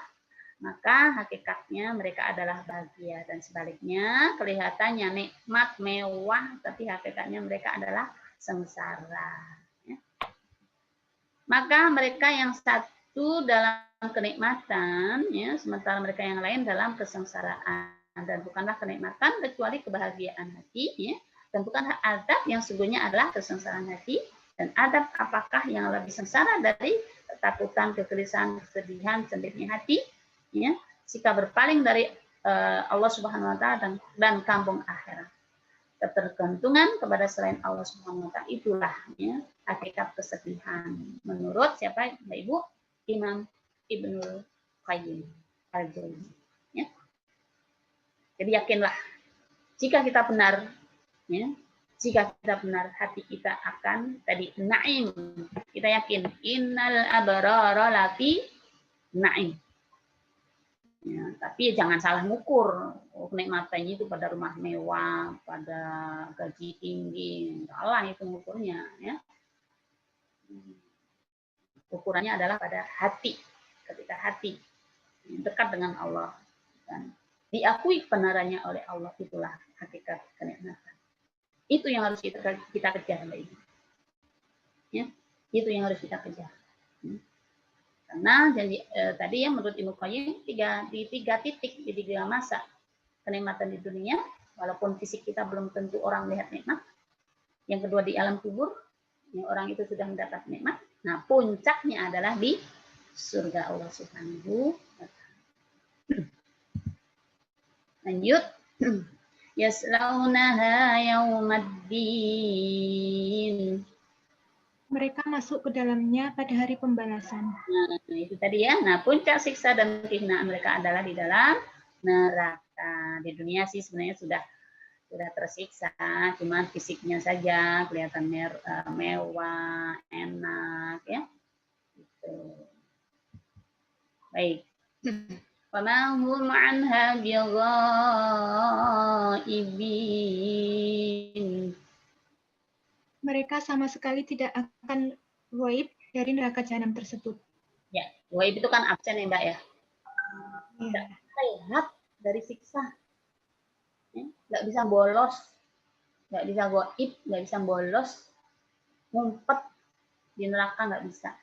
maka hakikatnya mereka adalah bahagia. Dan sebaliknya, kelihatannya nikmat, mewah, tapi hakikatnya mereka adalah sengsara. Ya. Maka mereka yang satu dalam kenikmatan, ya, sementara mereka yang lain dalam kesengsaraan, dan bukanlah kenikmatan kecuali kebahagiaan hati, ya, dan bukanlah adab yang sesungguhnya adalah kesengsaraan hati, dan adab apakah yang lebih sengsara dari ketakutan, kegelisahan, kesedihan, sendirinya hati, ya, jika berpaling dari Allah Subhanahu wa Ta'ala dan kampung akhirat. Ketergantungan kepada selain Allah Subhanahu wa Ta'ala itulah, ya, hakikat kesedihan. Menurut siapa, Mbak Ibu? Imam Ibnu Qayyim al-Jauziyah. Ya. Jadi yakinlah, jika kita benar, ya, jika kita benar, hati kita akan tadi naim. Kita yakin innal abrara lafi naim. Ya, tapi jangan salah ngukur kenikmatannya itu pada rumah mewah, pada gaji tinggi, salah itu ngukurnya, ya. Ukurannya adalah pada hati. Ketika hati dekat dengan Allah dan diakui kebenarannya oleh Allah, itulah hakikat kenikmatan. Itu yang harus kita kejar, Mbak Ibu. Ya, itu yang harus kita kejar. Karena jadi tadi ya menurut Ibnu Qayyim tiga titik di 3 masa kenikmatan di dunia, walaupun fisik kita belum tentu orang melihat nikmat. Yang kedua di alam kubur, ya, orang itu sudah mendapat nikmat. Nah, puncaknya adalah di surga Allah Subhanahu wa Ta'ala. Lanjut. Yaslaunaha yaumaddin. Mereka masuk ke dalamnya pada hari pembalasan. Nah, itu tadi ya. Nah, puncak siksa dan kehinaan mereka adalah di dalam neraka. Di dunia sih sebenarnya sudah tersiksa, cuma fisiknya saja kelihatan mewah, enak ya. Gitu. Baik. Wa ma hum anha bighaibin. Mereka sama sekali tidak akan ghaib dari neraka jahanam tersebut. Ya, ghaib itu kan absen ya, Mbak ya. Ya. Lewat dari siksa. Nggak bisa bolos, nggak bisa ghaib, nggak bisa bolos, ngumpet di neraka nggak bisa.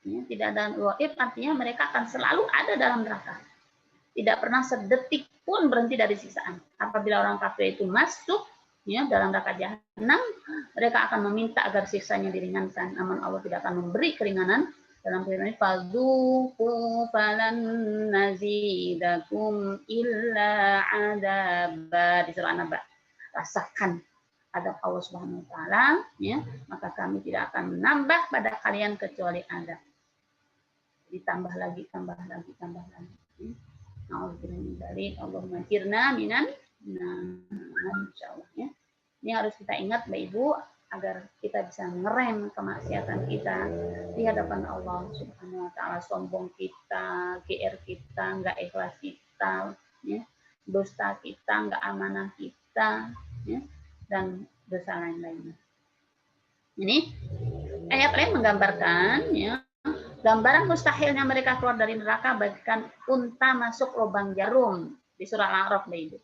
Ya, tidak ada ghaib artinya mereka akan selalu ada dalam neraka. Tidak pernah sedetik pun berhenti dari siksaan. Apabila orang kafir itu masuk ya dalam neraka jahanam, mereka akan meminta agar siksanya diringankan. Namun Allah tidak akan memberi keringanan. Dalam firman fadzuqu falan nazidakum illa adaba di surah An-Naba. Rasakan adab Allah Subhanahu wa taala ya, maka kami tidak akan menambah pada kalian kecuali adab. Ditambah lagi, tambah lagi, tambah lagi. Allahumma jirna minan insyaallah ya. Ini harus kita ingat Mbak Ibu agar kita bisa ngerem kemaksiatan kita di hadapan Allah Subhanahu wa taala, sombong kita, GR kita, enggak ikhlas kita, ya. Dosa kita, enggak amanah kita, ya. Dan dosa lain-lainnya. Ini ayat lain menggambarkan ya gambaran mustahilnya mereka keluar dari neraka bagaikan unta masuk lubang jarum di surah Al-A'raf, Mbak Ibu.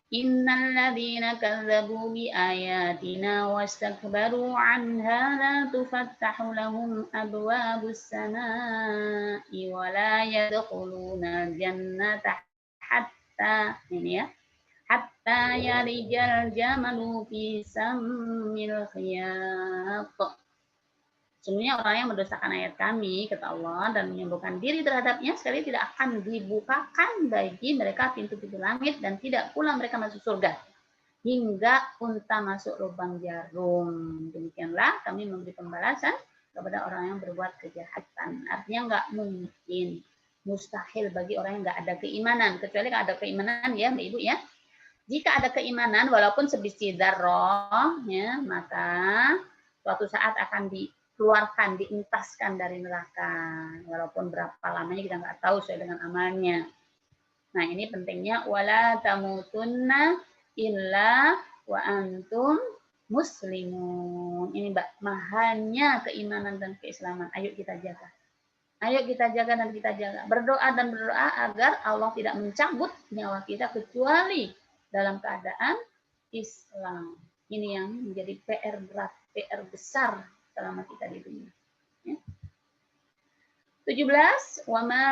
Innal ladzina kadzdzabu bi ayatina wastakbaru 'anha la tufattahu lahum abwabus samaa'i wa la yadkhuluna jannata hatta ini ya hatta yalijal jamalu fi sammil khiyat. Sebenarnya orang yang mendustakan ayat kami, kata Allah, dan menyembuhkan diri terhadapnya, sekali tidak akan dibukakan bagi mereka pintu-pintu langit, dan tidak pula mereka masuk surga. Hingga unta masuk lubang jarum. Demikianlah kami memberi pembalasan kepada orang yang berbuat kejahatan. Artinya nggak mungkin, mustahil bagi orang yang nggak ada keimanan. Kecuali kalau ada keimanan ya, Mbak Ibu ya. Jika ada keimanan, walaupun sebiji dzarrah, ya, maka suatu saat akan dikeluarkan, dientaskan dari neraka. Walaupun berapa lamanya kita nggak tahu sesuai dengan amalnya. Nah ini pentingnya wala tamutunna illa wa antum muslimun. Ini Mbak, mahalnya keimanan dan keislaman. Ayo kita jaga. Ayo kita jaga dan kita jaga. Berdoa dan berdoa agar Allah tidak mencabut nyawa kita kecuali dalam keadaan Islam. Ini yang menjadi PR berat, PR besar selama kita di dunia. Ya. 17. Wa ma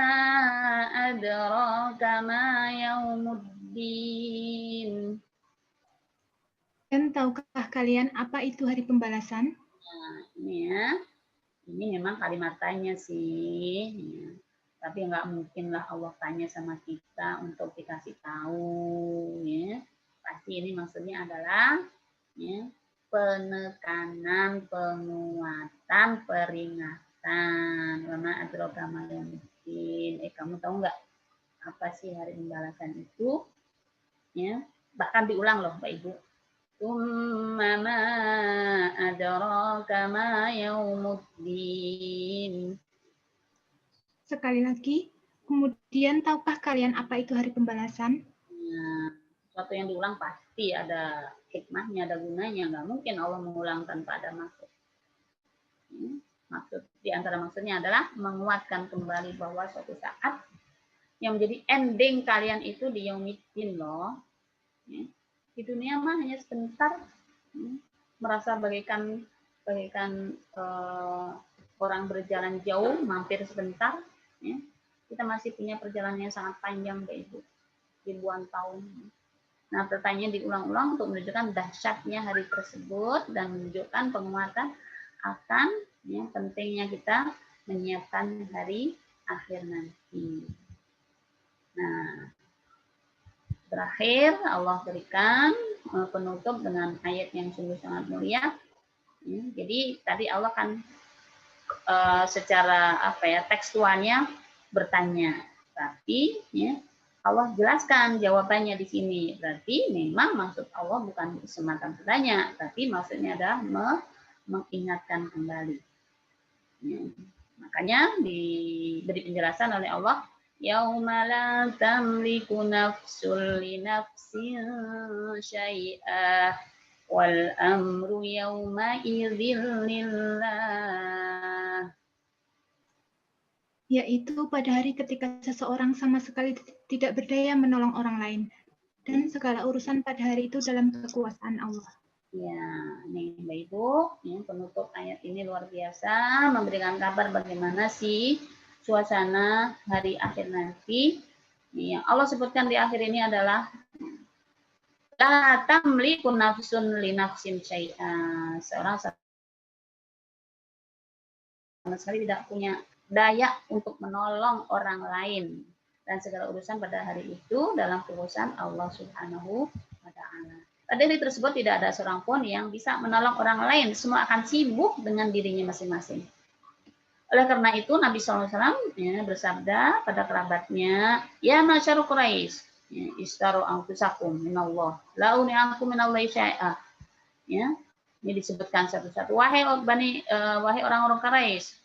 adraka ma yaumuddin. Dan tahukah kalian apa itu hari pembalasan? Nah, ini ya. Ini memang kalimat tanya sih. Ya. Tapi nggak mungkin lah Allah tanya sama kita untuk dikasih tahu. Ya. Pasti ini maksudnya adalah ya, penekanan, penguatan, peringatan. Wama adraka ma yaumuddin. Kamu tahu nggak apa sih hari pembalasan itu? Ya, bahkan diulang loh, Mbak Ibu. Tsumma ma adraka ma yaumuddin. Sekali lagi, kemudian tahukah kalian apa itu hari pembalasan? Nah, sesuatu yang diulang pasti ada hikmahnya, ada gunanya. Nggak mungkin Allah mengulang tanpa ada maksud. Maksud di antara maksudnya adalah menguatkan kembali bahwa suatu saat yang menjadi ending kalian itu di yaumiddin loh. Di dunia mah hanya sebentar, merasa bagaikan orang berjalan jauh, mampir sebentar. Ya. Kita masih punya perjalanan yang sangat panjang, Bapak Ibu, ribuan tahun. Nah, pertanyaan diulang-ulang untuk menunjukkan dahsyatnya hari tersebut dan menunjukkan penguatan akan pentingnya kita menyiapkan hari akhir nanti. Nah, terakhir Allah berikan penutup dengan ayat yang sungguh sangat mulia. Jadi tadi Allah kan secara tekstualnya bertanya, tapi Allah jelaskan jawabannya di sini. Berarti memang maksud Allah bukan semata bertanya, tapi maksudnya adalah mengingatkan kembali. Makanya diberi penjelasan oleh Allah, yauma la tamliku nafsun li nafsin syai'ah wal amru yauma idzin lillah. Yaitu pada hari ketika seseorang sama sekali tidak berdaya menolong orang lain. Dan segala urusan pada hari itu dalam kekuasaan Allah. Ya, nih Mbak Ibu, penutup ayat ini luar biasa, memberikan kabar bagaimana sih suasana hari akhir nanti. Yang Allah sebutkan di akhir ini adalah la tamliku nafsun li nafsin syai'a. Seorang sama sekali tidak punya daya untuk menolong orang lain, dan segala urusan pada hari itu dalam kekuasaan Allah Subhanahu wa taala. Pada hari tersebut tidak ada seorang pun yang bisa menolong orang lain, semua akan sibuk dengan dirinya masing-masing. Oleh karena itu Nabi SAW bersabda pada kerabatnya, ya masyarakat Quraisy, istaru anfusakum minallah, la uni ankum minallahi syai'a. Ya, ini disebutkan satu-satu. Wahai orang-orang Quraisy,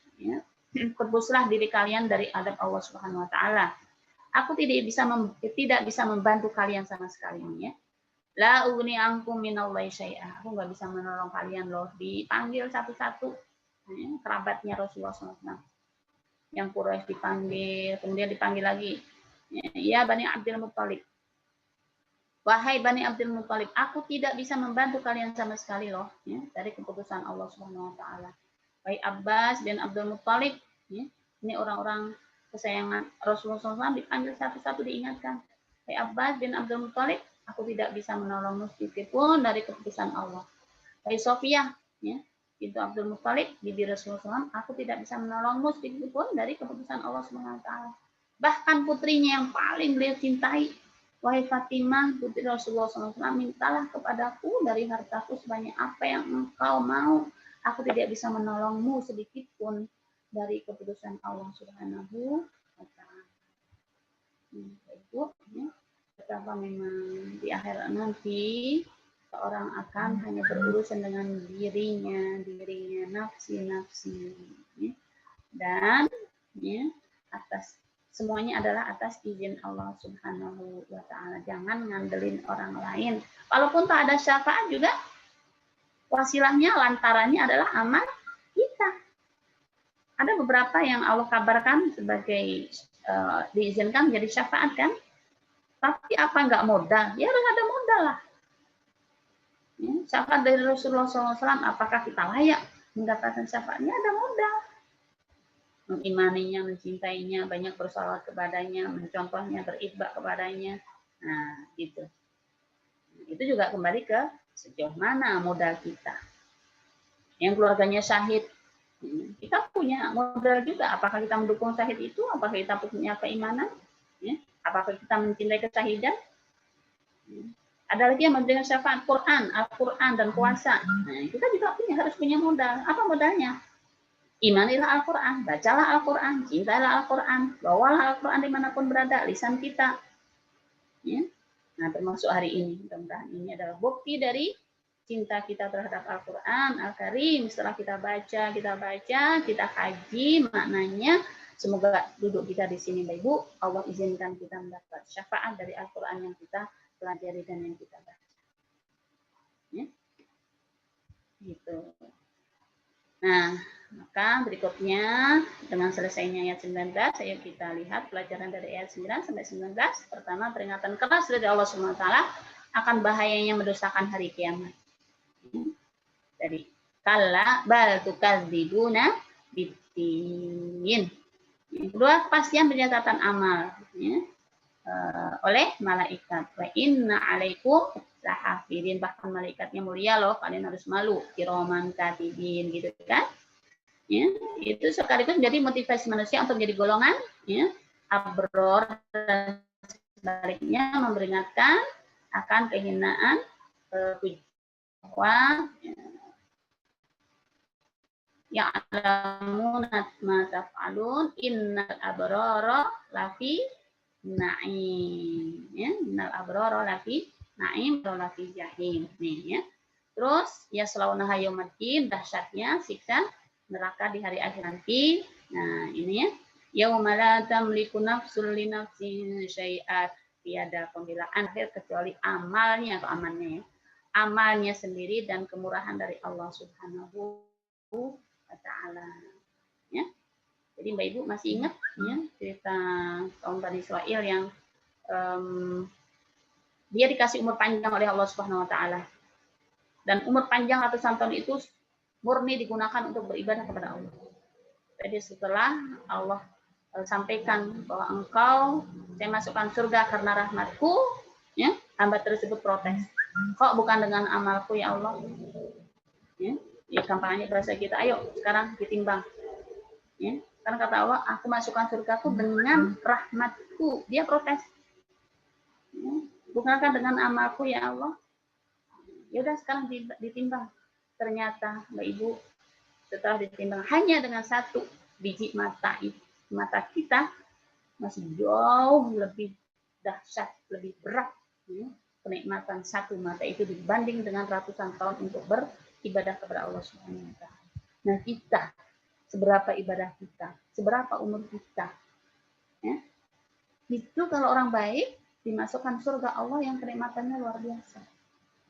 tebuslah diri kalian dari adab Allah Subhanahu wa taala. Aku tidak bisa membantu kalian sama sekali, ya. La ugni ankum minallahi syai'a. Aku nggak bisa menolong kalian loh. Dipanggil satu-satu, kerabatnya Rasulullah SAW. Yang Quraisy dipanggil, kemudian dipanggil lagi. Ya Bani Abdul Muthalib. Wahai Bani Abdul Muthalib, aku tidak bisa membantu kalian sama sekali loh, dari keputusan Allah Subhanahu wa taala. Wahai Abbas bin Abdul Muthalib, ini orang-orang kesayangan Rasulullah SAW dipanggil satu-satu, diingatkan. Wahai Abbas bin Abdul Muthalib, aku tidak bisa menolongmu sedikit pun dari keputusan Allah. Wahai Sofiyah, bintu Abdul Muthalib, bibi Rasulullah SAW, aku tidak bisa menolongmu sedikit pun dari keputusan Allah Subhanahu wa taala. Bahkan putrinya yang paling beliau cintai, wahai Fatimah, putri Rasulullah SAW, mintalah kepadaku dari hartaku sebanyak apa yang engkau mau. Aku tidak bisa menolongmu sedikit pun dari keputusan Allah Subhanahu wa taala. Ibu, betapa memang di akhirat nanti seorang akan hanya berurusan dengan dirinya, nafsi, dan atas semuanya adalah atas izin Allah Subhanahu wa taala. Jangan ngandelin orang lain. Walaupun tak ada syafaat juga, wasilahnya, lantarannya adalah amal kita. Ada beberapa yang Allah kabarkan sebagai diizinkan menjadi syafaat kan? Tapi apa nggak modal? Ya harus ada modal lah. Syafaat dari Rasulullah SAW, apakah kita layak mendapatkan syafaatnya? Ada modal. Mengimaninya, mencintainya, banyak bersalawat kepadanya, mencontohnya, beritbak kepadanya. Nah, gitu. Itu juga kembali ke sejauh mana modal kita. Yang keluarganya syahid, kita punya modal juga. Apakah kita mendukung syahid itu? Apakah kita punya keimanan? Apakah kita mencintai kesyahidan? Ada lagi yang memberikan syafaat Quran, Al-Quran, dan puasa. Nah, kita juga harus punya modal. Apa modalnya? Imanilah Al-Quran, bacalah Al-Quran, cintailah Al-Quran, bawalah Al-Quran dimanapun berada, lisan kita. Nah, termasuk hari ini. Mudah-mudahan ini adalah bukti dari cinta kita terhadap Al-Quran, Al-Karim. Setelah kita baca, kita kaji maknanya. Semoga duduk kita di sini, Bapak Ibu, Allah izinkan kita mendapat syafaat dari Al-Quran yang kita pelajari dan yang kita baca. Gitu. Nah, maka berikutnya dengan selesainya ayat 19, ayo kita lihat pelajaran dari ayat 9 sampai 19. Pertama, peringatan keras dari Allah SWT akan bahayanya mendosakan hari kiamat. Jadi kalla bal tukadzibuna biddin. Yang kedua, kepastian pencatatan amal oleh malaikat. Wa inna alaikum lahafidin, bahkan malaikatnya mulia loh, kalian harus malu, kiraman katibin gitu kan. Ya, itu sekaligus menjadi motivasi manusia untuk menjadi golongan ya, abror, dan sebaliknya memperingatkan akan kehinaan bahwa ya'lamuna ma taf'alun innal abrara lafi na'im, ya, innal abrara lafi na'im wa lafi jahim nih ya. Terus ya selaunaha yaumaddin, dahsyatnya siksa neraka di hari akhir nanti. Nah, ini ya. Yauma la tamliku nafsun li nafsin syai'at, tiada pembelaan akhir kecuali amalnya atau amannya ya. Amalnya sendiri dan kemurahan dari Allah Subhanahu wa ta'ala. Ya. Jadi Mbak Ibu masih ingat ya cerita kaum Bani Israil yang dia dikasih umur panjang oleh Allah Subhanahu wa ta'ala. Dan umur panjang ratusan tahun itu murni digunakan untuk beribadah kepada Allah. Jadi setelah Allah sampaikan bahwa engkau saya masukkan surga karena rahmatku, ya, hamba tersebut protes. Kok bukan dengan amalku ya Allah? Ya, kampanye bahasa kita, ayo sekarang ditimbang. Ya, karena kata Allah, aku masukkan surgaku dengan rahmatku. Dia protes. Ya, bukankah dengan amalku ya Allah? Ya udah sekarang ditimbang. Ternyata Mbak Ibu setelah ditimbang hanya dengan satu biji mata kita masih jauh lebih dahsyat, lebih berat ya, kenikmatan satu mata itu dibanding dengan ratusan tahun untuk beribadah kepada Allah Subhanahu wa ta'ala. Nah, kita seberapa ibadah kita, seberapa umur kita. Ya. Itu kalau orang baik dimasukkan surga Allah yang kenikmatannya luar biasa.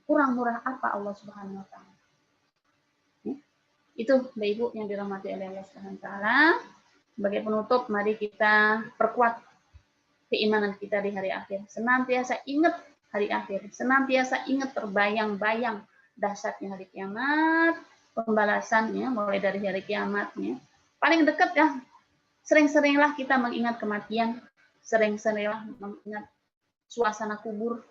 Kurang murah apa Allah Subhanahu wa ta'ala? Ya. Itu Mbak Ibu yang dirahmati oleh Allah Subhanahu wa ta'ala. Sebagai penutup, mari kita perkuat keimanan kita di hari akhir. Senantiasa ingat hari akhir. Senantiasa ingat terbayang-bayang dahsyatnya hari kiamat, pembalasannya mulai dari hari kiamatnya. Paling dekat ya, sering-seringlah kita mengingat kematian, sering-seringlah mengingat suasana kubur,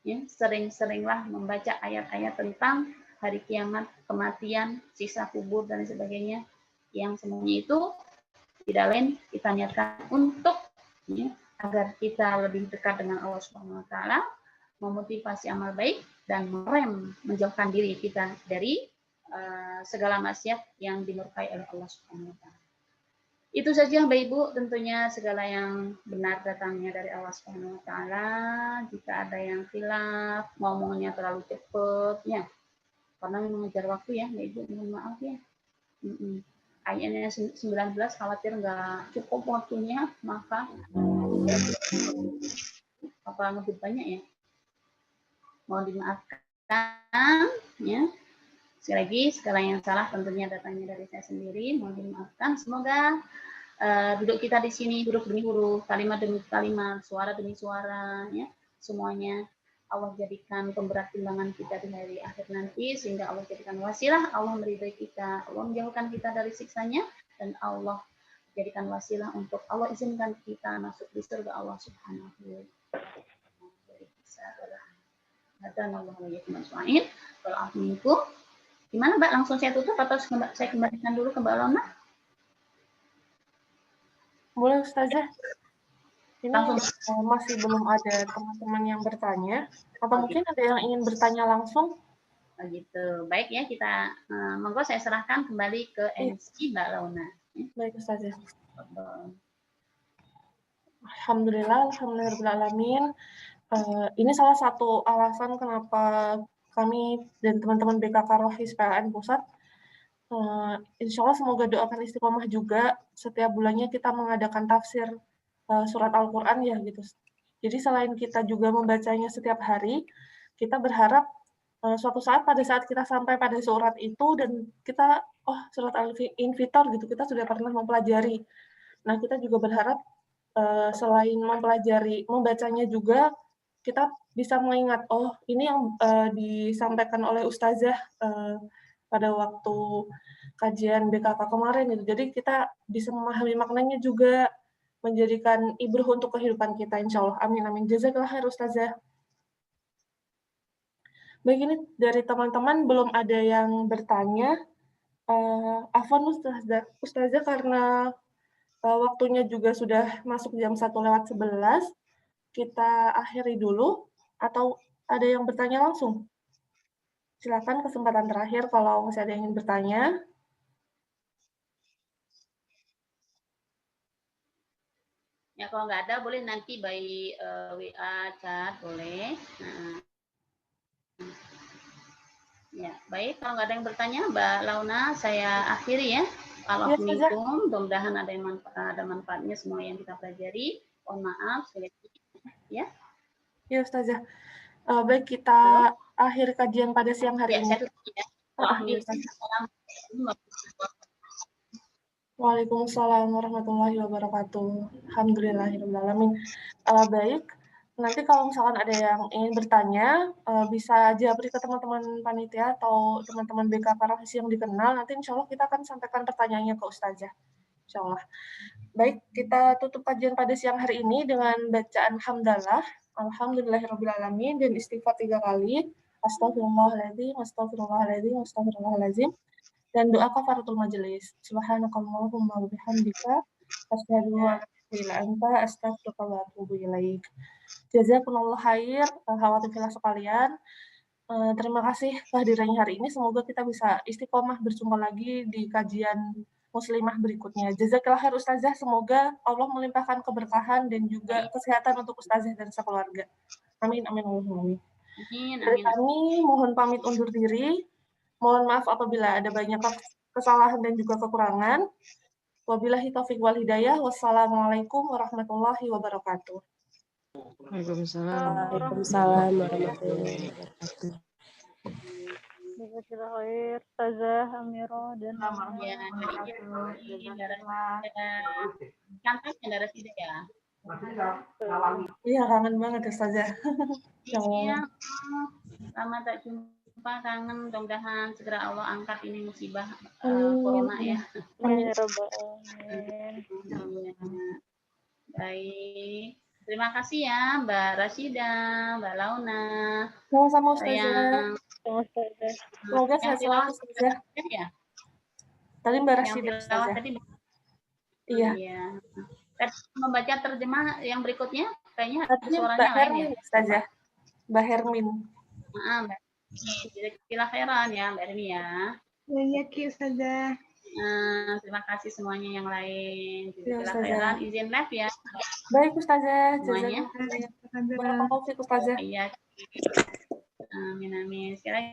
ya, sering-seringlah membaca ayat-ayat tentang hari kiamat, kematian, siksa kubur dan sebagainya. Yang semuanya itu tidak lain kita niatkan untuk ya, agar kita lebih dekat dengan Allah Subhanahu wa ta'ala, memotivasi amal baik dan menjauhkan diri kita dari segala maksiat yang dimurkai oleh Allah Subhanahu wa ta'ala. Itu saja Mbak Ibu, tentunya segala yang benar datangnya dari Allah Subhanahu wa ta'ala. Jika ada yang khilaf, ngomongnya terlalu cepat ya. Karena mengejar waktu ya Mbak Ibu, mohon maaf ya. Ayatnya 19 khawatir nggak cukup waktunya, maka apa ngebut banyak ya. Mohon dimaafkan ya. Sekali lagi, segala yang salah tentunya datangnya dari saya sendiri. Mohon dimaafkan. Semoga duduk kita di sini, huruf demi huruf, kalimat demi kalimat, suara demi suara, ya, semuanya Allah jadikan pemberat timbangan kita di hari akhir nanti, sehingga Allah jadikan wasilah, Allah meridai kita, Allah menjauhkan kita dari siksanya, dan Allah jadikan wasilah untuk Allah izinkan kita masuk di surga Allah Subhanahu wa ta'ala. Gimana Mbak, langsung saya tutup atau saya kembalikan dulu ke Mbak Lona? Boleh Ustazah. Ini langsung. Masih belum ada teman-teman yang bertanya, atau mungkin ada yang ingin bertanya langsung? Begitu. Baik ya, kita monggo saya serahkan kembali ke MC Mbak Lona. Baik Ustazah. Alhamdulillahirrahmanirrahim. Ini salah satu alasan kenapa kami dan teman-teman BKK Rohis PLN Pusat, insya Allah semoga doakan istiqomah juga. Setiap bulannya kita mengadakan tafsir surat Al-Quran ya gitu. Jadi selain kita juga membacanya setiap hari, kita berharap suatu saat pada saat kita sampai pada surat itu dan kita, surat Al-Infitor gitu, kita sudah pernah mempelajari. Nah, kita juga berharap selain mempelajari, membacanya juga, kita bisa mengingat, oh ini yang disampaikan oleh Ustazah pada waktu kajian BKK kemarin gitu. Jadi kita bisa memahami maknanya juga, menjadikan ibroh untuk kehidupan kita, insya Allah. Amin, amin. Jazakallah khair, Ustazah. Baik, ini dari teman-teman belum ada yang bertanya. Afwan Ustazah, karena waktunya juga sudah masuk jam 1:11, kita akhiri dulu, atau ada yang bertanya langsung? Silakan kesempatan terakhir kalau masih ada yang ingin bertanya. Ya, kalau nggak ada boleh nanti by WA, chat, boleh. Nah. Ya, baik. Kalau nggak ada yang bertanya, Mbak Launa, saya akhiri ya. Alhamdulillah, mudah-mudahan ada manfaatnya semua yang kita pelajari. Mohon maaf, ya. Ya, Ustazah. Baik, kita akhir kajian pada siang hari ini. Saya tutup ya. Waalaikumsalam warahmatullahi wabarakatuh. Alhamdulillahirrahmanirrahim. Baik, nanti kalau misalkan ada yang ingin bertanya, bisa japri ke teman-teman panitia atau teman-teman BKK Rafisi yang dikenal. Nanti insya Allah kita akan sampaikan pertanyaannya ke Ustazah. Insya Allah. Baik, kita tutup kajian pada siang hari ini dengan bacaan hamdalah, alhamdulillahirrahmanirrahim, dan istighfar 3 kali. Astagfirullahaladzim, astagfirullahaladzim, astagfirullahaladzim. Dan doa kafaratul majelis. Subhanakallahumma wa bihamdika asyhadu an la ilaha illa anta astaghfiruka wa atubu ilaik. Jazakumullah khair, hawati fillah sekalian. Terima kasih kehadirannya hari ini. Semoga kita bisa istiqomah berjumpa lagi di kajian muslimah berikutnya. Jazakallah khair Ustazah. Semoga Allah melimpahkan keberkahan dan juga kesehatan untuk Ustazah dan sekeluarga. Amin, amin, amin. Dari kami mohon pamit undur diri. Mohon maaf apabila ada banyak kesalahan dan juga kekurangan. Wabillahi taufiq wal hidayah. Wassalamualaikum warahmatullahi wabarakatuh. Waalaikumsalam warahmatullahi wabarakatuh. Jazakallah khair, Ustazah Amiro dan Kangen ya darah tidak ya? Iya, kangen banget Ustazah. Iya, lama tak jumpa, kangen. Mudah-mudahan segera Allah angkat ini musibah corona ya. Amin. Amin. Baik. Terima kasih ya Mbak Rasida, Mbak Launa. Sama-sama Ustazah. Semoga sehat selalu Ustazah. Ya. Tadi Mbak Rasida Ustazah. Iya. Membaca terjemah yang berikutnya kayaknya suaranya Mbak Hermin ya Ustazah. Mbak Hermin. Mbak. Jazakallah khairan ya Mbak Hermin ya. Ya, Ustazah. Terima kasih semuanya yang lain. Jazakallah khairan. Izin live ya. Baik Ustazah. Semuanya. Barakallahu fiik Ustazah. Iya. Amin amin. Sekarang